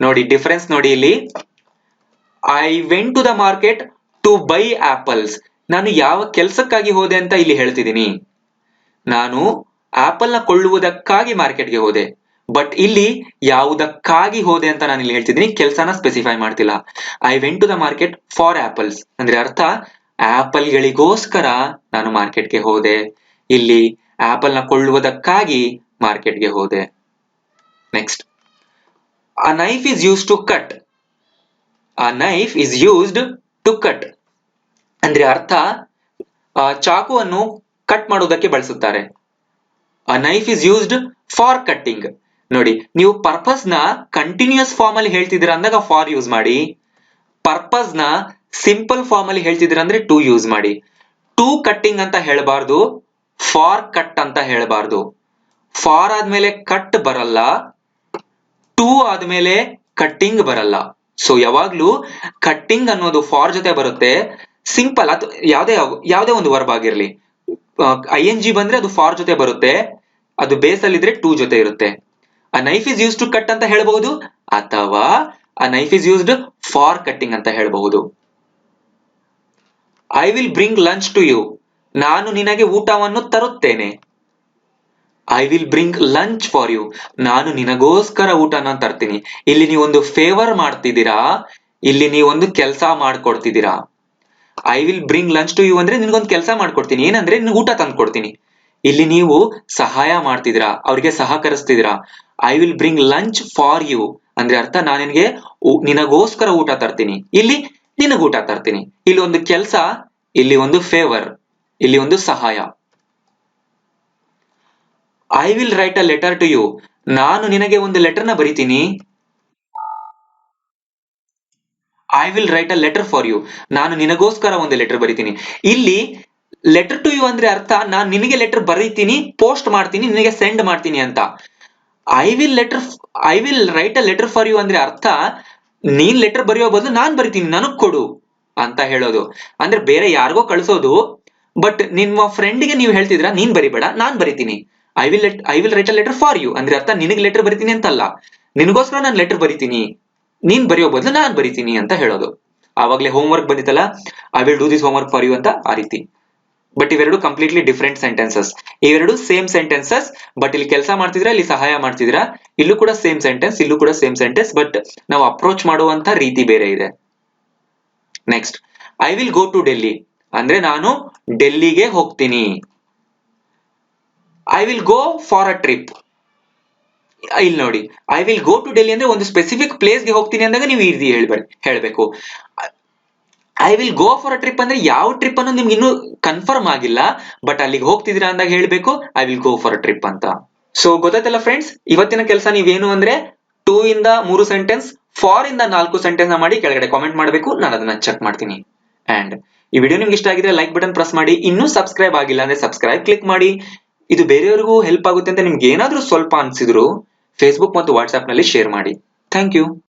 Speaker 1: ನೋಡಿ ಡಿಫರೆನ್ಸ್ ನೋಡಿ ಇಲ್ಲಿ. I went to the market to buy apples. ನಾನು ಯಾವ ಕೆಲಸಕ್ಕಾಗಿ ಹೋದೆ ಅಂತ ಇಲ್ಲಿ ಹೇಳ್ತಿದ್ದೀನಿ. ನಾನು ಆಪಲ್ ನ ಕೊಳ್ಳುವುದಕ್ಕಾಗಿ ಮಾರ್ಕೆಟ್ಗೆ ಹೋದೆ. ಬಟ್ ಇಲ್ಲಿ ಯಾವುದಕ್ಕಾಗಿ ಹೋದೆ ಅಂತ ನಾನು ಇಲ್ಲಿ ಹೇಳ್ತಿದ್ದೀನಿ, ಕೆಲಸನ ಸ್ಪೆಸಿಫೈ ಮಾಡ್ತಿಲ್ಲ. I went to the market for apples ಅಂದ್ರೆ ಅರ್ಥ ಆಪಲ್ ಗಳಿಗೋಸ್ಕರ ನಾನು ಮಾರ್ಕೆಟ್ಗೆ ಹೋದೆ. ಇಲ್ಲಿ ಆಪಲ್ ನ ಕೊಳ್ಳುವುದಕ್ಕಾಗಿ ಮಾರ್ಕೆಟ್ಗೆ ಹೋದೆ. Next a knife is used to cut. A knife is used to cut ಅಂದ್ರೆ ಅರ್ಥ ಚಾಕುವನ್ನು ಕಟ್ ಮಾಡೋದಕ್ಕೆ ಬಳಸುತ್ತಾರೆ. A knife is used for cutting. ನೋಡಿ ನೀವು ಪರ್ಪಸ್ ನ ಕಂಟಿನ್ಯೂಸ್ ಫಾರ್ಮ್ ಅಲ್ಲಿ ಹೇಳ್ತಿದ್ದೀರಾ ಅಂದಾಗ ಫಾರ್ ಯೂಸ್ ಮಾಡಿ. ಪರ್ಪಸ್ ನ ಸಿಂಪಲ್ ಫಾರ್ಮ್ ಅಲ್ಲಿ ಹೇಳ್ತಿದ್ದೀರಾ ಅಂದ್ರೆ ಟು ಯೂಸ್ ಮಾಡಿ. ಟು ಕಟ್ಟಿಂಗ್ ಅಂತ ಹೇಳಬಾರ್ದು, ಫಾರ್ ಕಟ್ ಅಂತ ಹೇಳಬಾರ್ದು. ಫಾರ್ ಆದ್ಮೇಲೆ ಕಟ್ ಬರಲ್ಲ, ಟು ಆದ್ಮೇಲೆ ಕಟ್ಟಿಂಗ್ ಬರಲ್ಲ. ಸೊ ಯಾವಾಗ್ಲೂ ಕಟ್ಟಿಂಗ್ ಅನ್ನೋದು ಫಾರ್ ಜೊತೆ ಬರುತ್ತೆ. ಸಿಂಪಲ್ ಅದು ಯಾವುದೇ ಒಂದು ವರ್ಬ್ ಆಗಿರ್ಲಿ, ING ಬಂದ್ರೆ ಅದು ಫಾರ್ ಜೊತೆ ಬರುತ್ತೆ, ಅದು ಬೇಸ್ ಅಲ್ಲಿ ಇದ್ರೆ ಟು ಜೊತೆ ಇರುತ್ತೆ. A knife is used to cut ಅಂತ ಹೇಳಬಹುದು ಅಥವಾ a knife is used for cutting ಅಂತ ಹೇಳಬಹುದು. I will bring lunch to you. ನಾನು ನಿನಗೆ ಊಟವನ್ನು ತರುತ್ತೇನೆ. I will bring lunch for you. ನಾನು ನಿನಗೋಸ್ಕರ ಊಟನ ತರ್ತೀನಿ. ಇಲ್ಲಿ ನೀವೊಂದು ಫೇವರ್ ಮಾಡ್ತಿದ್ದೀರಾ, ಇಲ್ಲಿ ನೀವೊಂದು ಕೆಲಸ ಮಾಡ್ಕೊಡ್ತಿದ್ದೀರಾ. I will bring lunch to you ಅಂದ್ರೆ ನಿನ್ಗೊಂದು ಕೆಲಸ ಮಾಡ್ಕೊಡ್ತೀನಿ, ಏನಂದ್ರೆ ನಿನ್ಗೆ ಊಟ ತಂದು ಕೊಡ್ತೀನಿ. ಇಲ್ಲಿ ನೀವು ಸಹಾಯ ಮಾಡ್ತಿದ್ದೀರಾ, ಅವ್ರಿಗೆ ಸಹಕರಿಸ್ತಿದ್ದೀರಾ. I will bring lunch for you ಅಂದ್ರೆ ಅರ್ಥ ನಾನು ನಿನಗೋಸ್ಕರ ಊಟ ತರ್ತೀನಿ, ಇಲ್ಲಿ ನಿನಗ ಊಟ ತರ್ತೀನಿ. ಇಲ್ಲಿ ಒಂದು ಕೆಲಸ, ಇಲ್ಲಿ ಒಂದು ಫೇವರ್, ಇಲ್ಲಿ ಒಂದು ಸಹಾಯ. I will write a letter to you. ನಾನು ನಿನಗೆ ಒಂದು ಲೆಟರ್ ನ ಬರಿತೀನಿ. I will write a letter for you. ನಾನು ನಿನಗೋಸ್ಕರ ಒಂದು ಲೆಟರ್ ಬರಿತೀನಿ. ಇಲ್ಲಿ ಲೆಟರ್ ಟು ಯು ಅಂದ್ರೆ ಅರ್ಥ ನಾನು ನಿನಗೆ ಲೆಟರ್ ಬರೀತೀನಿ, ಪೋಸ್ಟ್ ಮಾಡ್ತೀನಿ, ನಿನಗೆ ಸೆಂಡ್ ಮಾಡ್ತೀನಿ ಅಂತ. I will write a letter for you ಅಂದ್ರೆ ಅರ್ಥ ನೀನ್ ಲೆಟರ್ ಬರೆಯೋ ಬದಲು ನಾನ್ ಬರಿತೀನಿ, ನನಗ್ ಕೊಡು ಅಂತ ಹೇಳೋದು. ಅಂದ್ರೆ ಬೇರೆ ಯಾರಿಗೋ ಕಳಿಸೋದು, ಬಟ್ ನಿಮ್ಮ ಫ್ರೆಂಡ್ಗೆ ನೀವು ಹೇಳ್ತಿದ್ರ ನೀನ್ ಬರಿಬೇಡ ನಾನ್ ಬರಿತೀನಿ. I will write a letter for you ಅಂದ್ರೆ ಅರ್ಥ ನಿನಗೆ ಲೆಟರ್ ಬರಿತೀನಿ ಅಂತಲ್ಲ, ನಿನಗೋಸ್ಕರ ನಾನು ಲೆಟರ್ ಬರಿತೀನಿ, ನೀನ್ ಬರೆಯೋ ಬದಲು ನಾನ್ ಬರಿತೀನಿ ಅಂತ ಹೇಳೋದು. ಆವಾಗ್ಲೇ ಹೋಮ್ ವರ್ಕ್ ಬಂದಿತ್ತಲ್ಲ, I will do this homework for you ಅಂತ, ಆ ರೀತಿ. ಬಟ್ ಇವೆರಡು ಕಂಪ್ಲೀಟ್ಲಿ ಡಿಫ್ರೆಂಟ್ ಸೆಂಟೆನ್ಸಸ್. ಇವೆರಡು ಸೇಮ್ ಸೆಂಟೆನ್ಸಸ್, ಬಟ್ ಇಲ್ಲಿ ಕೆಲಸ ಮಾಡ್ತಿದ್ರ, ಇಲ್ಲಿ ಸಹಾಯ ಮಾಡ್ತಿದ್ರ. ಇಲ್ಲೂ ಕೂಡ ಸೇಮ್ ಸೆಂಟೆನ್ಸ್, ಇಲ್ಲೂ ಕೂಡ ಸೇಮ್ ಸೆಂಟೆನ್ಸ್, ಬಟ್ ನಾವು ಅಪ್ರೋಚ್ ಮಾಡುವಂತ ರೀತಿ ಬೇರೆ ಇದೆ. Next I will go to Delhi ಅಂದ್ರೆ ನಾನು ಡೆಲ್ಲಿಗೆ ಹೋಗ್ತೀನಿ. I will go for a trip. ಇಲ್ಲಿ ನೋಡಿ I will go to Delhi ಅಂದ್ರೆ ಒಂದು ಸ್ಪೆಸಿಫಿಕ್ ಪ್ಲೇಸ್ಗೆ ಹೋಗ್ತೀನಿ ಅಂದಾಗ ನೀವು ಈ ರೀತಿ ಹೇಳ್ಬೇಕು. I will go for a trip ಅಂದ್ರೆ ಯಾವ ಟ್ರಿಪ್ ಅನ್ನೋದು ನಿಮ್ಗೆ ಇನ್ನೂ ಕನ್ಫರ್ಮ್ ಆಗಿಲ್ಲ, ಬಟ್ ಅಲ್ಲಿಗೆ ಹೋಗ್ತಿದ್ದೀರಾ ಅಂದಾಗ ಹೇಳ್ಬೇಕು I will go for a trip ಅಂತ. ಸೊ ಗೊತ್ತಾಯ್ತಲ್ಲ ಫ್ರೆಂಡ್ಸ್, ಇವತ್ತಿನ ಕೆಲಸ ನೀವೇನು ಅಂದ್ರೆ 2 ಇಂದ 3 ಸೆಂಟೆನ್ಸ್, ಫಾರ್ ಇಂದ 4 ಸೆಂಟೆನ್ಸ್ ಮಾಡಿ ಕೆಳಗಡೆ ಕಾಮೆಂಟ್ ಮಾಡಬೇಕು, ನಾನು ಅದನ್ನ ಚೆಕ್ ಮಾಡ್ತೀನಿ. ಅಂಡ್ ಈ ವಿಡಿಯೋ ನಿಮ್ಗೆ ಇಷ್ಟ ಆಗಿದ್ರೆ ಲೈಕ್ ಬಟನ್ ಪ್ರೆಸ್ ಮಾಡಿ, ಇನ್ನೂ ಸಬ್ಸ್ಕ್ರೈಬ್ ಆಗಿಲ್ಲ ಅಂದ್ರೆ ಸಬ್ಸ್ಕ್ರೈಬ್ ಕ್ಲಿಕ್ ಮಾಡಿ. ಇದು ಬೇರೆಯವರಿಗೂ ಹೆಲ್ಪ್ ಆಗುತ್ತೆ ಅಂತ ನಿಮ್ಗೆ ಏನಾದ್ರೂ ಸ್ವಲ್ಪ ಅನ್ಸಿದ್ರು ಫೇಸ್ಬುಕ್ ಮತ್ತು ವಾಟ್ಸ್ಆಪ್ ನಲ್ಲಿ ಶೇರ್ ಮಾಡಿ. Thank you.